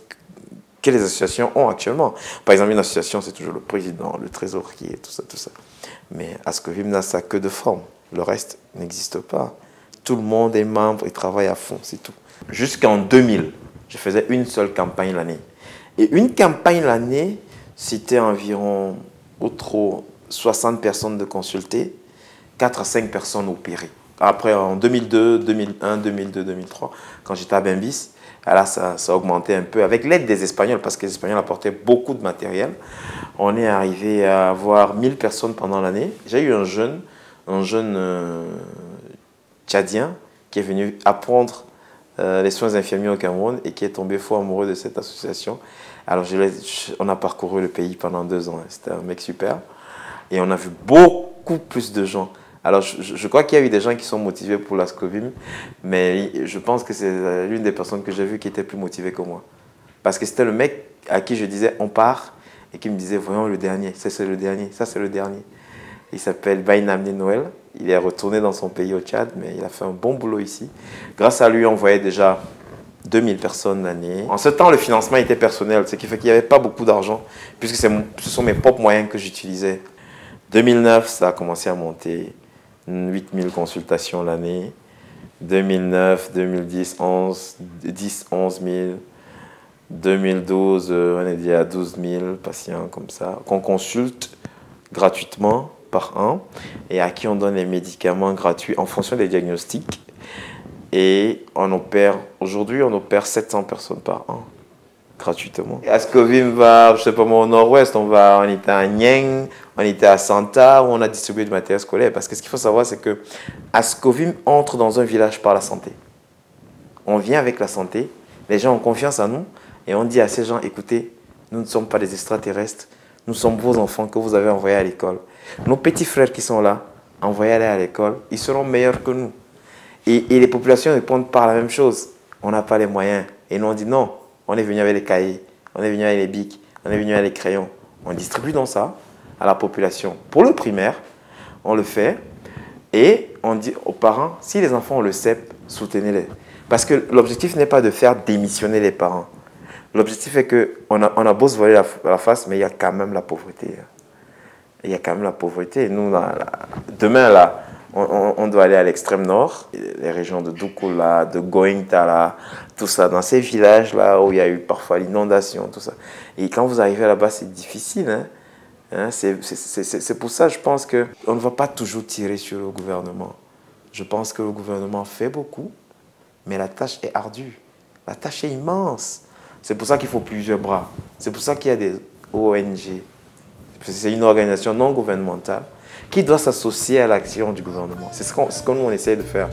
que les associations ont actuellement. Par exemple, une association, c'est toujours le président, le trésorier, tout ça, tout ça. Mais Ascovim n'a ça que de forme. Le reste n'existe pas. Tout le monde est membre et travaille à fond, c'est tout. Jusqu'en 2000, je faisais une seule campagne l'année. Et une campagne l'année, c'était environ, au trop, 60 personnes de consultées. 4 à 5 personnes opérées. Après, en 2002, 2001, 2002, 2003, quand j'étais à Bambis, là, ça a augmenté un peu avec l'aide des Espagnols, parce que les Espagnols apportaient beaucoup de matériel. On est arrivé à avoir 1000 personnes pendant l'année. J'ai eu un jeune tchadien qui est venu apprendre les soins infirmiers au Cameroun et qui est tombé fou amoureux de cette association. Alors, on a parcouru le pays pendant 2 ans. C'était un mec super. Et on a vu beaucoup plus de gens. Alors, je crois qu'il y a eu des gens qui sont motivés pour l'Ascovim, mais je pense que c'est l'une des personnes que j'ai vues qui était plus motivée que moi. Parce que c'était le mec à qui je disais, on part, et qui me disait, voyons le dernier, ça c'est le dernier, ça c'est le dernier. Il s'appelle Bainamni Noël, il est retourné dans son pays au Tchad, mais il a fait un bon boulot ici. Grâce à lui, on voyait déjà 2000 personnes l'année. En ce temps, le financement était personnel, ce qui fait qu'il n'y avait pas beaucoup d'argent, puisque ce sont mes propres moyens que j'utilisais. 2009, ça a commencé à monter. 8000 consultations l'année. 2009, 2010, 11 000. 2012, on est dit à 12 000 patients comme ça, qu'on consulte gratuitement par an et à qui on donne les médicaments gratuits en fonction des diagnostics. Et aujourd'hui, on opère 700 personnes par an, gratuitement. Ascovim va, je sais pas moi, au nord-ouest, on était à Nieng, on était à Santa, où on a distribué du matériel scolaire. Parce que ce qu'il faut savoir, c'est que Ascovim entre dans un village par la santé. On vient avec la santé, les gens ont confiance en nous, et on dit à ces gens, écoutez, nous ne sommes pas des extraterrestres, nous sommes vos enfants que vous avez envoyés à l'école. Nos petits frères qui sont là, envoyés-les à l'école, ils seront meilleurs que nous. Et les populations répondent par la même chose. On n'a pas les moyens. Et nous, on dit non, on est venu avec les cahiers, on est venu avec les bics, on est venu avec les crayons. On distribue donc ça à la population. Pour le primaire, on le fait et on dit aux parents, si les enfants ont le CEP, soutenez-les. Parce que l'objectif n'est pas de faire démissionner les parents. L'objectif est qu'on a beau se voiler la face, mais il y a quand même la pauvreté. Il y a quand même la pauvreté. Nous, demain, là, on doit aller à l'extrême nord, les régions de Doukoula, de Goïntala, tout ça, dans ces villages-là où il y a eu parfois l'inondation, tout ça. Et quand vous arrivez là-bas, c'est difficile. C'est pour ça, je pense qu'on ne va pas toujours tirer sur le gouvernement. Je pense que le gouvernement fait beaucoup, mais la tâche est ardue. La tâche est immense. C'est pour ça qu'il faut plusieurs bras. C'est pour ça qu'il y a des ONG. C'est une organisation non gouvernementale qui doit s'associer à l'action du gouvernement. C'est ce que nous, on essaie de faire.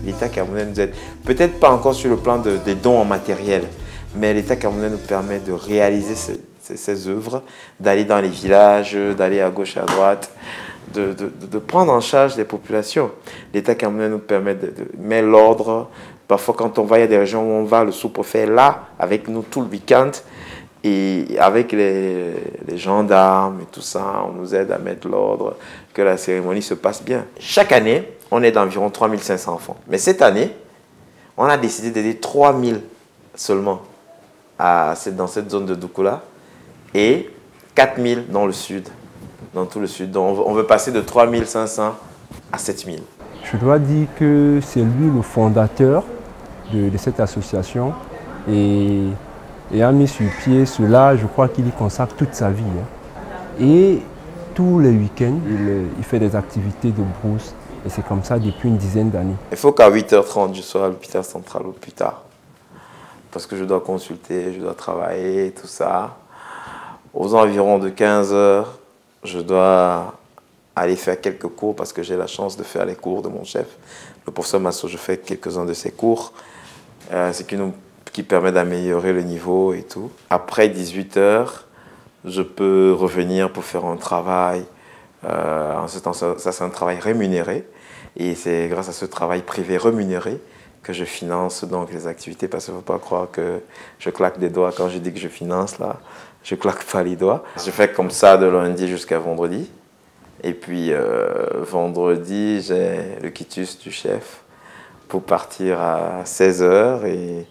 L'État camerounais nous aide, peut-être pas encore sur le plan des dons en matériel, mais l'État camerounais nous permet de réaliser ces œuvres, d'aller dans les villages, d'aller à gauche, à droite, de prendre en charge les populations. L'État camerounais nous permet de mettre l'ordre. Parfois, quand on va, il y a des régions où on va, le sous-préfet est là, avec nous tout le week-end, et avec les gendarmes et tout ça, on nous aide à mettre l'ordre, que la cérémonie se passe bien. Chaque année, on est d'environ 3500 enfants. Mais cette année, on a décidé d'aider 3000 seulement dans cette zone de Doukoula et 4000 dans le sud, dans tout le sud. Donc on veut passer de 3500 à 7000. Je dois dire que c'est lui le fondateur de cette association et a mis sur pied cela, je crois qu'il y consacre toute sa vie. Et tous les week-ends, il fait des activités de brousse. Et c'est comme ça depuis une dizaine d'années. Il faut qu'à 8h30, je sois à l'hôpital central au plus tard. Parce que je dois consulter, je dois travailler, tout ça. Aux environs de 15h, je dois aller faire quelques cours parce que j'ai la chance de faire les cours de mon chef. Le professeur Masso, je fais quelques-uns de ses cours. Ce qui permet d'améliorer le niveau et tout. Après 18h, je peux revenir pour faire un travail. En ce temps, ça c'est un travail rémunéré et c'est grâce à ce travail privé rémunéré que je finance donc les activités, parce qu'il ne faut pas croire que je claque des doigts quand je dis que je finance, là, je claque pas les doigts. Je fais comme ça de lundi jusqu'à vendredi et puis vendredi j'ai le quitus du chef pour partir à 16h et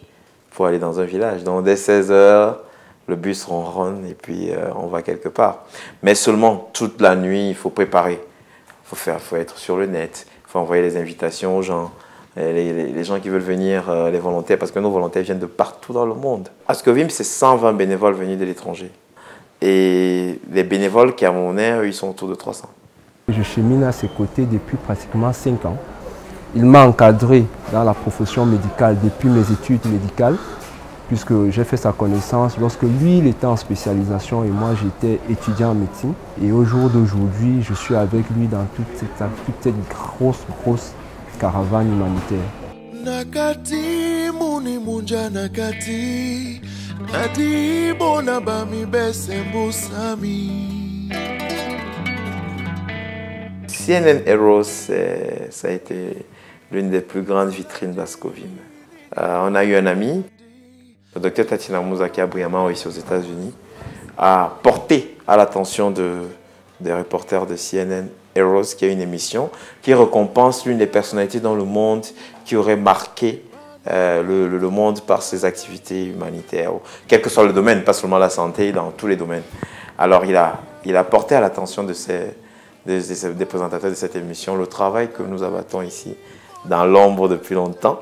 pour aller dans un village. Donc dès 16h, le bus ronronne et puis on va quelque part. Mais seulement toute la nuit, il faut préparer. Il faut être sur le net. Il faut envoyer les invitations aux gens. Les gens qui veulent venir, les volontaires, parce que nos volontaires viennent de partout dans le monde. Ascovim, c'est 120 bénévoles venus de l'étranger. Et les bénévoles camerounais, eux, ils sont autour de 300. Je chemine à ses côtés depuis pratiquement 5 ans. Il m'a encadré dans la profession médicale depuis mes études médicales, puisque j'ai fait sa connaissance lorsque lui, il était en spécialisation et moi, j'étais étudiant en médecine. Et au jour d'aujourd'hui, je suis avec lui dans toute cette grosse caravane humanitaire. Nakati muni munja nakati nadi bona bami besembusami. CNN Heroes, ça a été l'une des plus grandes vitrines d'Ascovim. On a eu un ami, le docteur Tatiana Mouza, qui a brillamment réussi aux États-Unis, a porté à l'attention des reporters de CNN Heroes, qui est une émission qui récompense l'une des personnalités dans le monde qui aurait marqué le monde par ses activités humanitaires, quel que soit le domaine, pas seulement la santé, dans tous les domaines. Alors il a porté à l'attention des présentateurs de cette émission le travail que nous abattons ici dans l'ombre depuis longtemps.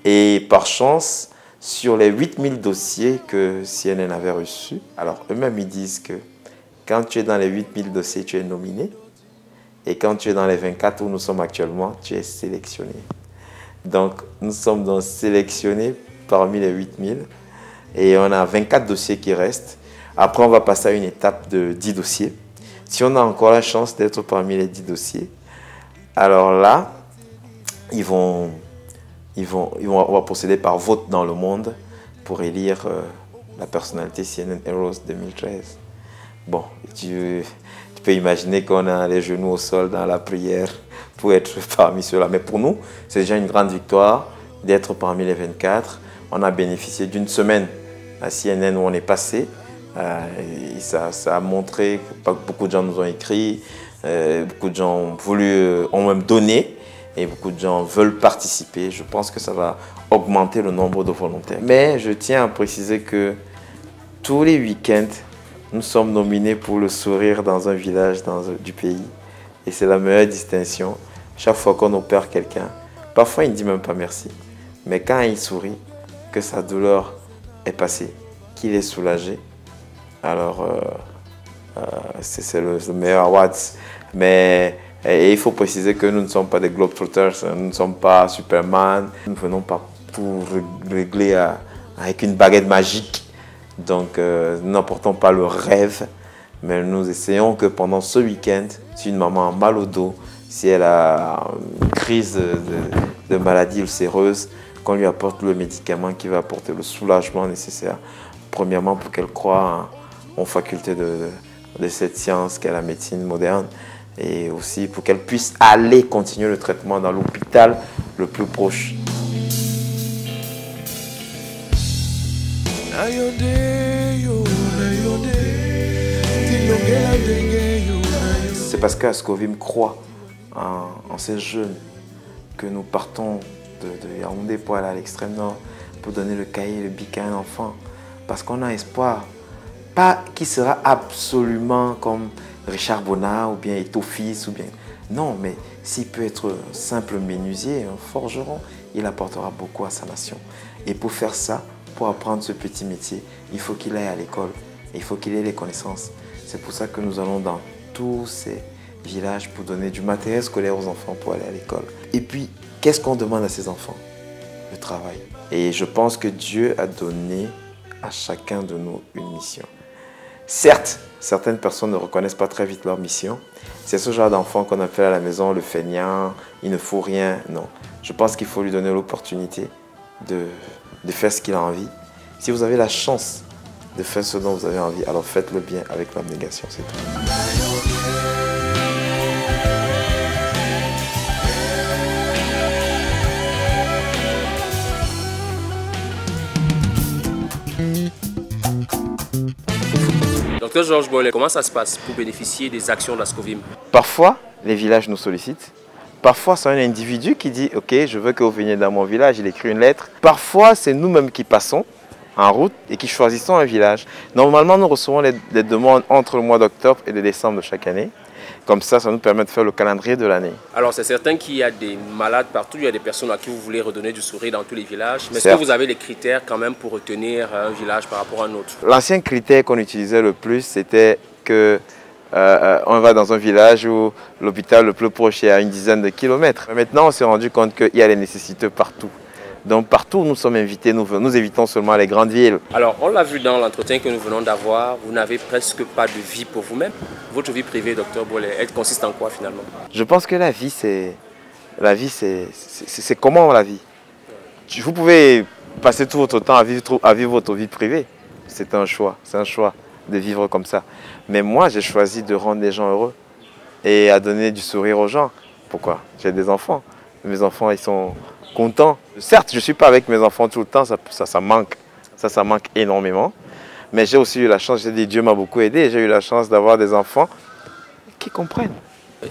Et par chance, sur les 8000 dossiers que CNN avait reçus, alors eux-mêmes ils disent que quand tu es dans les 8000 dossiers, tu es nominé. Et quand tu es dans les 24 où nous sommes actuellement, tu es sélectionné. Donc nous sommes donc sélectionnés parmi les 8000. Et on a 24 dossiers qui restent. Après, on va passer à une étape de 10 dossiers. Si on a encore la chance d'être parmi les 10 dossiers, alors là, on va procéder par vote dans le monde pour élire la personnalité CNN Heroes 2013. Bon, tu peux imaginer qu'on a les genoux au sol dans la prière pour être parmi ceux-là. Mais pour nous, c'est déjà une grande victoire d'être parmi les 24. On a bénéficié d'une semaine à CNN où on est passé. Et ça a montré que beaucoup de gens nous ont écrit, beaucoup de gens ont même donné. Et beaucoup de gens veulent participer. Je pense que ça va augmenter le nombre de volontaires. Mais je tiens à préciser que tous les week-ends, nous sommes nominés pour le sourire dans un village du pays. Et c'est la meilleure distinction. Chaque fois qu'on opère quelqu'un, parfois il ne dit même pas merci. Mais quand il sourit, que sa douleur est passée, qu'il est soulagé, alors c'est le meilleur award. Mais et il faut préciser que nous ne sommes pas des Globetrotters, nous ne sommes pas Superman. Nous ne venons pas pour régler avec une baguette magique Donc, nous n'apportons pas le rêve, mais nous essayons que pendant ce week-end, si une maman a mal au dos, si elle a une crise de maladie ulcéreuse, qu'on lui apporte le médicament qui va apporter le soulagement nécessaire. Premièrement, pour qu'elle croie aux facultés de cette science qu'est la médecine moderne, et aussi pour qu'elle puisse aller continuer le traitement dans l'hôpital le plus proche. C'est parce qu'Ascovim croit en ces jeunes que nous partons de Yaoundé pour aller à l'extrême nord, pour donner le cahier et le bic à un enfant. Parce qu'on a espoir, pas qui sera absolument comme Richard Bonnat ou bien Étofis ou bien... Non, mais s'il peut être un simple menuisier, un forgeron, il apportera beaucoup à sa nation. Et pour faire ça, pour apprendre ce petit métier, il faut qu'il aille à l'école, il faut qu'il ait les connaissances. C'est pour ça que nous allons dans tous ces villages pour donner du matériel scolaire aux enfants pour aller à l'école. Et puis, qu'est-ce qu'on demande à ces enfants? Le travail. Et je pense que Dieu a donné à chacun de nous une mission. Certes, certaines personnes ne reconnaissent pas très vite leur mission. C'est ce genre d'enfant qu'on appelle à la maison le feignant, il ne faut rien. Non, je pense qu'il faut lui donner l'opportunité de faire ce qu'il a envie. Si vous avez la chance de faire ce dont vous avez envie, alors faites-le bien avec l'abnégation, c'est tout. Docteur Georges Boilet, comment ça se passe pour bénéficier des actions d'Ascovim? Parfois, les villages nous sollicitent. Parfois, c'est un individu qui dit « Ok, je veux que vous veniez dans mon village », il écrit une lettre. Parfois, c'est nous-mêmes qui passons en route et qui choisissons un village. Normalement, nous recevons les demandes entre le mois d'octobre et de décembre de chaque année. Comme ça nous permet de faire le calendrier de l'année. Alors, c'est certain qu'il y a des malades partout, il y a des personnes à qui vous voulez redonner du sourire dans tous les villages. Mais est-ce que vous avez des critères quand même pour retenir un village par rapport à un autre? L'ancien critère qu'on utilisait le plus, c'était que on va dans un village où l'hôpital le plus proche est à une dizaine de kilomètres. Maintenant, on s'est rendu compte qu'il y a les nécessités partout. Donc partout où nous sommes invités, nous évitons seulement les grandes villes. Alors, on l'a vu dans l'entretien que nous venons d'avoir, vous n'avez presque pas de vie pour vous-même. Votre vie privée, docteur Boilet, elle consiste en quoi finalement? Je pense que la vie, c'est comment la vie? Vous pouvez passer tout votre temps à vivre votre vie privée. C'est un choix de vivre comme ça. Mais moi, j'ai choisi de rendre les gens heureux et à donner du sourire aux gens. Pourquoi? J'ai des enfants. Mes enfants, ils sont contents. Certes, je ne suis pas avec mes enfants tout le temps, ça manque. Ça manque énormément. Mais j'ai aussi eu la chance, j'ai dit Dieu m'a beaucoup aidé. J'ai eu la chance d'avoir des enfants qui comprennent.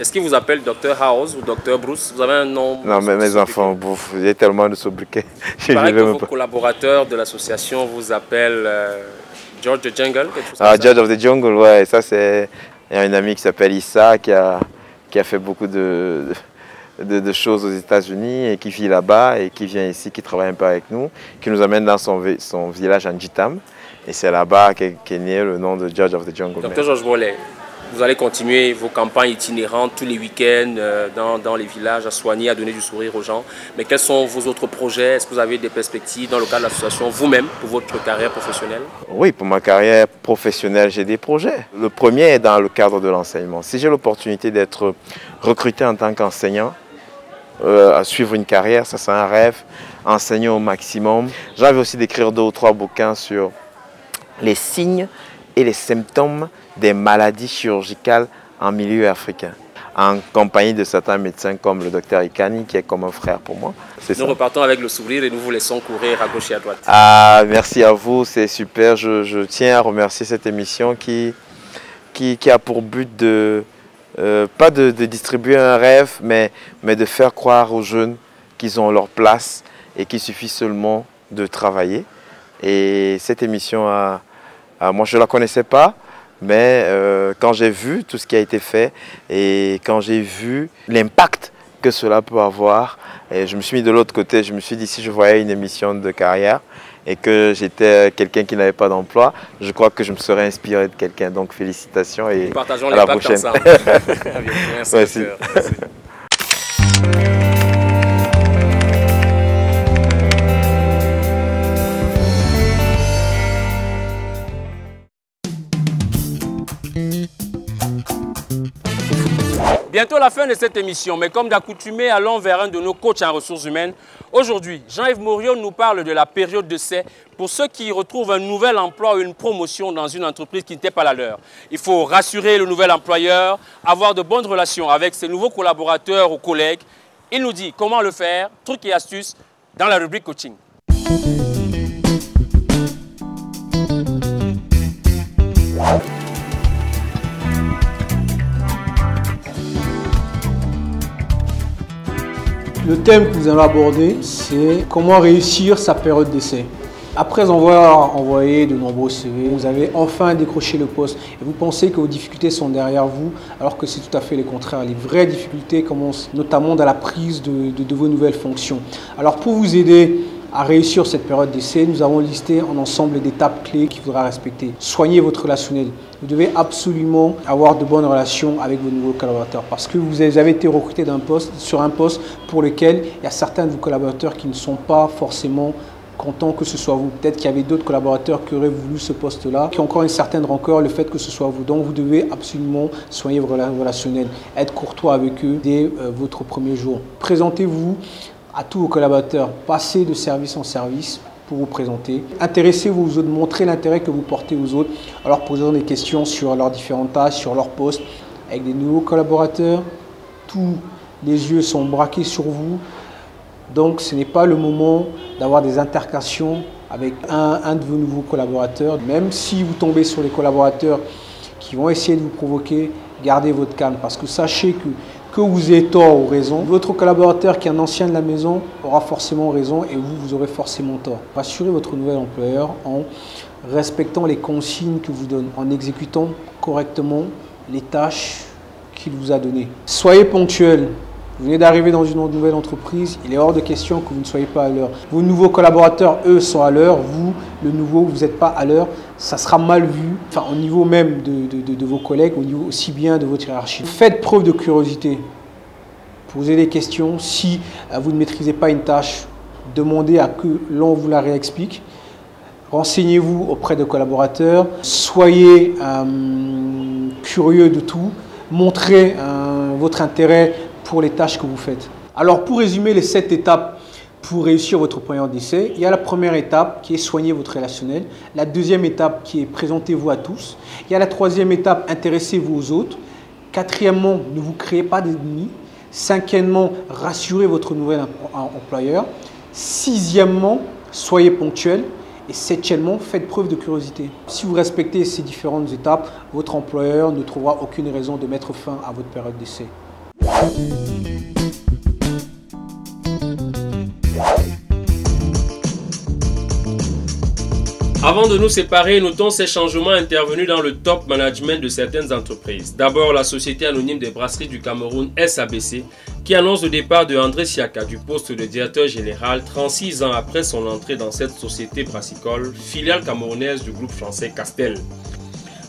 Est-ce qu'ils vous appellent Dr House ou Dr Bruce? Vous avez un nom? Non, mais mes enfants, il y a tellement de sobriquets. Il paraît que vos collaborateurs de l'association vous appellent George the Jungle, quelque chose comme ça. George of the Jungle, ouais. Ça, c'est... Il y a une amie qui s'appelle Issa qui a fait beaucoup de choses aux États-Unis et qui vit là-bas et qui vient ici, qui travaille un peu avec nous, qui nous amène dans son village en Jitam. Et c'est là-bas qu'est né le nom de George of the Jungle. Docteur Georges Boilet, vous allez continuer vos campagnes itinérantes tous les week-ends dans les villages à soigner, à donner du sourire aux gens. Mais quels sont vos autres projets? Est-ce que vous avez des perspectives dans le cadre de l'association vous-même pour votre carrière professionnelle? Oui, pour ma carrière professionnelle, j'ai des projets. Le premier est dans le cadre de l'enseignement. Si j'ai l'opportunité d'être recruté en tant qu'enseignant, à suivre une carrière, ça c'est un rêve, enseigner au maximum. J'ai envie aussi d'écrire 2 ou 3 bouquins sur les signes et les symptômes des maladies chirurgicales en milieu africain, en compagnie de certains médecins comme le docteur Ikani, qui est comme un frère pour moi. Nous repartons avec le sourire et nous vous laissons courir à gauche et à droite. Ah, merci à vous, c'est super. Je tiens à remercier cette émission qui a pour but de, pas de distribuer un rêve, mais de faire croire aux jeunes qu'ils ont leur place et qu'il suffit seulement de travailler. Et cette émission, moi je ne la connaissais pas, mais quand j'ai vu tout ce qui a été fait et quand j'ai vu l'impact que cela peut avoir, et je me suis mis de l'autre côté, je me suis dit si je voyais une émission de carrière et que j'étais quelqu'un qui n'avait pas d'emploi, je crois que je me serais inspiré de quelqu'un. Donc félicitations et à la prochaine. Merci. Merci. Bientôt la fin de cette émission, mais comme d'accoutumé, allons vers un de nos coachs en ressources humaines. Aujourd'hui, Jean-Yves Morion nous parle de la période d'essai pour ceux qui retrouvent un nouvel emploi ou une promotion dans une entreprise qui n'était pas la leur. Il faut rassurer le nouvel employeur, avoir de bonnes relations avec ses nouveaux collaborateurs ou collègues. Il nous dit comment le faire, trucs et astuces, dans la rubrique coaching. Le thème que nous allons aborder, c'est comment réussir sa période d'essai. Après avoir envoyé de nombreux CV, vous avez enfin décroché le poste et vous pensez que vos difficultés sont derrière vous, alors que c'est tout à fait le contraire. Les vraies difficultés commencent notamment dans la prise de vos nouvelles fonctions. Alors pour vous aider à réussir cette période d'essai, nous avons listé un ensemble d'étapes clés qu'il faudra respecter. Soignez votre relationnel. Vous devez absolument avoir de bonnes relations avec vos nouveaux collaborateurs parce que vous avez été recruté sur un poste pour lequel il y a certains de vos collaborateurs qui ne sont pas forcément contents que ce soit vous. Peut-être qu'il y avait d'autres collaborateurs qui auraient voulu ce poste-là, qui ont encore une certaine rancœur, le fait que ce soit vous. Donc vous devez absolument soigner votre relationnel, être courtois avec eux dès votre premier jour. Présentez-vous à tous vos collaborateurs, passez de service en service pour vous présenter. Intéressez-vous aux autres, montrez l'intérêt que vous portez aux autres, en leur posant des questions sur leurs différentes tâches, sur leur poste. Avec des nouveaux collaborateurs, tous les yeux sont braqués sur vous. Donc ce n'est pas le moment d'avoir des altercations avec un de vos nouveaux collaborateurs. Même si vous tombez sur les collaborateurs qui vont essayer de vous provoquer, gardez votre calme parce que sachez que vous ayez tort ou raison, votre collaborateur qui est un ancien de la maison aura forcément raison et vous aurez forcément tort. Rassurez votre nouvel employeur en respectant les consignes qu'il vous donne, en exécutant correctement les tâches qu'il vous a données. Soyez ponctuel. Vous venez d'arriver dans une nouvelle entreprise, il est hors de question que vous ne soyez pas à l'heure. Vos nouveaux collaborateurs, eux, sont à l'heure. Vous, le nouveau, vous n'êtes pas à l'heure. Ça sera mal vu, enfin, au niveau même de vos collègues, au niveau aussi bien de votre hiérarchie. Faites preuve de curiosité. Posez des questions. Si vous ne maîtrisez pas une tâche, demandez à que l'on vous la réexplique. Renseignez-vous auprès de collaborateurs. Soyez curieux de tout. Montrez votre intérêt pour les tâches que vous faites. Alors pour résumer les 7 étapes pour réussir votre période d'essai, il y a la première étape qui est soigner votre relationnel, la deuxième étape qui est présentez-vous à tous, il y a la troisième étape intéressez-vous aux autres, quatrièmement ne vous créez pas d'ennemis, cinquièmement rassurez votre nouvel employeur, sixièmement soyez ponctuel et septièmement faites preuve de curiosité. Si vous respectez ces différentes étapes, votre employeur ne trouvera aucune raison de mettre fin à votre période d'essai. Avant de nous séparer, notons ces changements intervenus dans le top management de certaines entreprises. D'abord, la Société anonyme des brasseries du Cameroun, SABC, qui annonce le départ de André Siaka du poste de directeur général 36 ans après son entrée dans cette société brassicole, filiale camerounaise du groupe français Castel.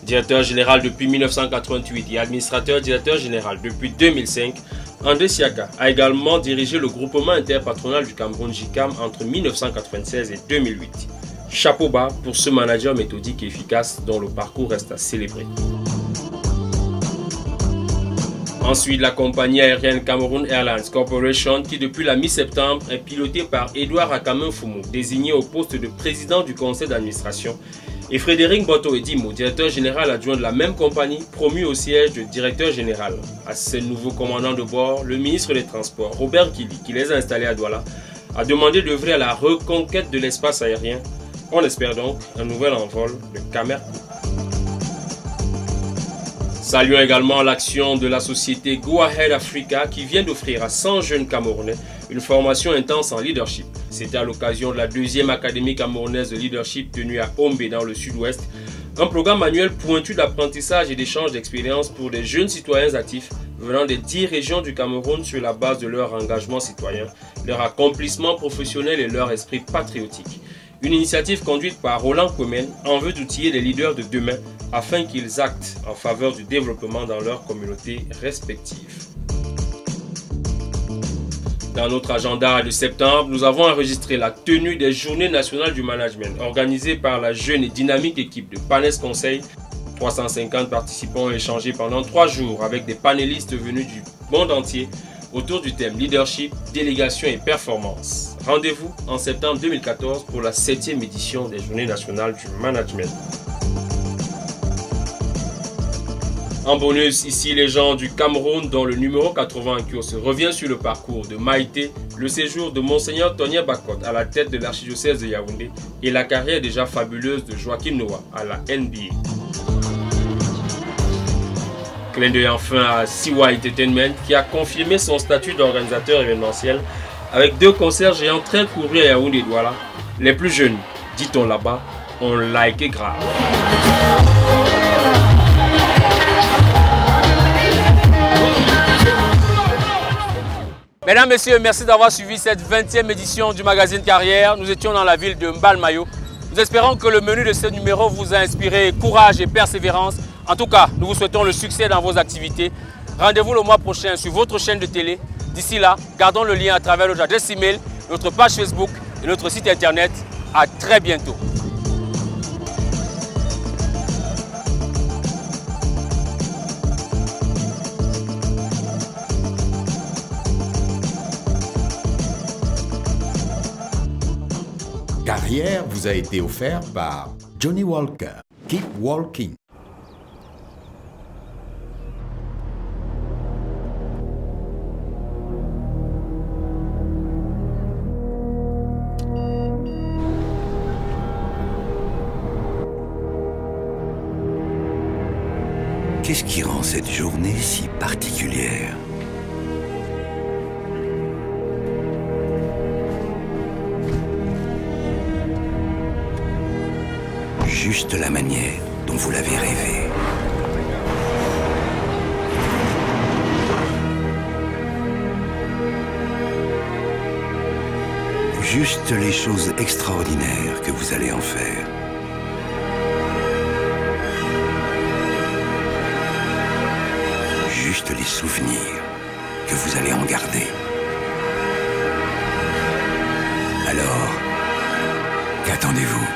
Directeur général depuis 1988 et administrateur directeur général depuis 2005, André Siaka a également dirigé le groupement interpatronal du Cameroun JICAM entre 1996 et 2008. Chapeau bas pour ce manager méthodique et efficace dont le parcours reste à célébrer. Ensuite, la compagnie aérienne Cameroon Airlines Corporation qui depuis la mi-septembre est pilotée par Edouard Akamen Fumu, désigné au poste de président du conseil d'administration, et Frédéric Boto Edimo, directeur général adjoint de la même compagnie, promu au siège de directeur général. À ces nouveaux commandants de bord, le ministre des Transports, Robert Kili, qui les a installés à Douala, a demandé d'œuvrer à la reconquête de l'espace aérien. On espère donc un nouvel envol de Camer. Saluons également l'action de la société Go Ahead Africa qui vient d'offrir à 100 jeunes Camerounais une formation intense en leadership. C'était à l'occasion de la 2e Académie camerounaise de leadership tenue à Hombé dans le sud-ouest. Un programme annuel pointu d'apprentissage et d'échange d'expériences pour des jeunes citoyens actifs venant des 10 régions du Cameroun sur la base de leur engagement citoyen, leur accomplissement professionnel et leur esprit patriotique. Une initiative conduite par Roland Koumen en vue d'outiller les leaders de demain afin qu'ils actent en faveur du développement dans leurs communautés respectives. Dans notre agenda de septembre, nous avons enregistré la tenue des Journées nationales du management organisées par la jeune et dynamique équipe de Panes Conseil. 350 participants ont échangé pendant 3 jours avec des panélistes venus du monde entier autour du thème leadership, délégation et performance. Rendez-vous en septembre 2014 pour la 7e édition des Journées nationales du management. En bonus, ici les gens du Cameroun dont le numéro 80 se revient sur le parcours de Maïté, le séjour de Monseigneur Tonia Bakot à la tête de l'archidiocèse de Yaoundé et la carrière déjà fabuleuse de Joachim Noah à la NBA. Clin d'œil enfin à Siwa Entertainment qui a confirmé son statut d'organisateur événementiel avec 2 concerts géants très courus à Yaoundé et Douala. Les plus jeunes, dit-on là-bas, ont liké grave. Mesdames, Messieurs, merci d'avoir suivi cette 20e édition du magazine Carrière. Nous étions dans la ville de Mbalmayo. Nous espérons que le menu de ce numéro vous a inspiré courage et persévérance. En tout cas, nous vous souhaitons le succès dans vos activités. Rendez-vous le mois prochain sur votre chaîne de télé. D'ici là, gardons le lien à travers notre adresse email, notre page Facebook et notre site internet. À très bientôt. Carrière vous a été offert par Johnny Walker. Keep walking. Qu'est-ce qui rend cette journée si particulière ? Juste la manière dont vous l'avez rêvé. Juste les choses extraordinaires que vous allez en faire. Juste les souvenirs que vous allez en garder. Alors, qu'attendez-vous ?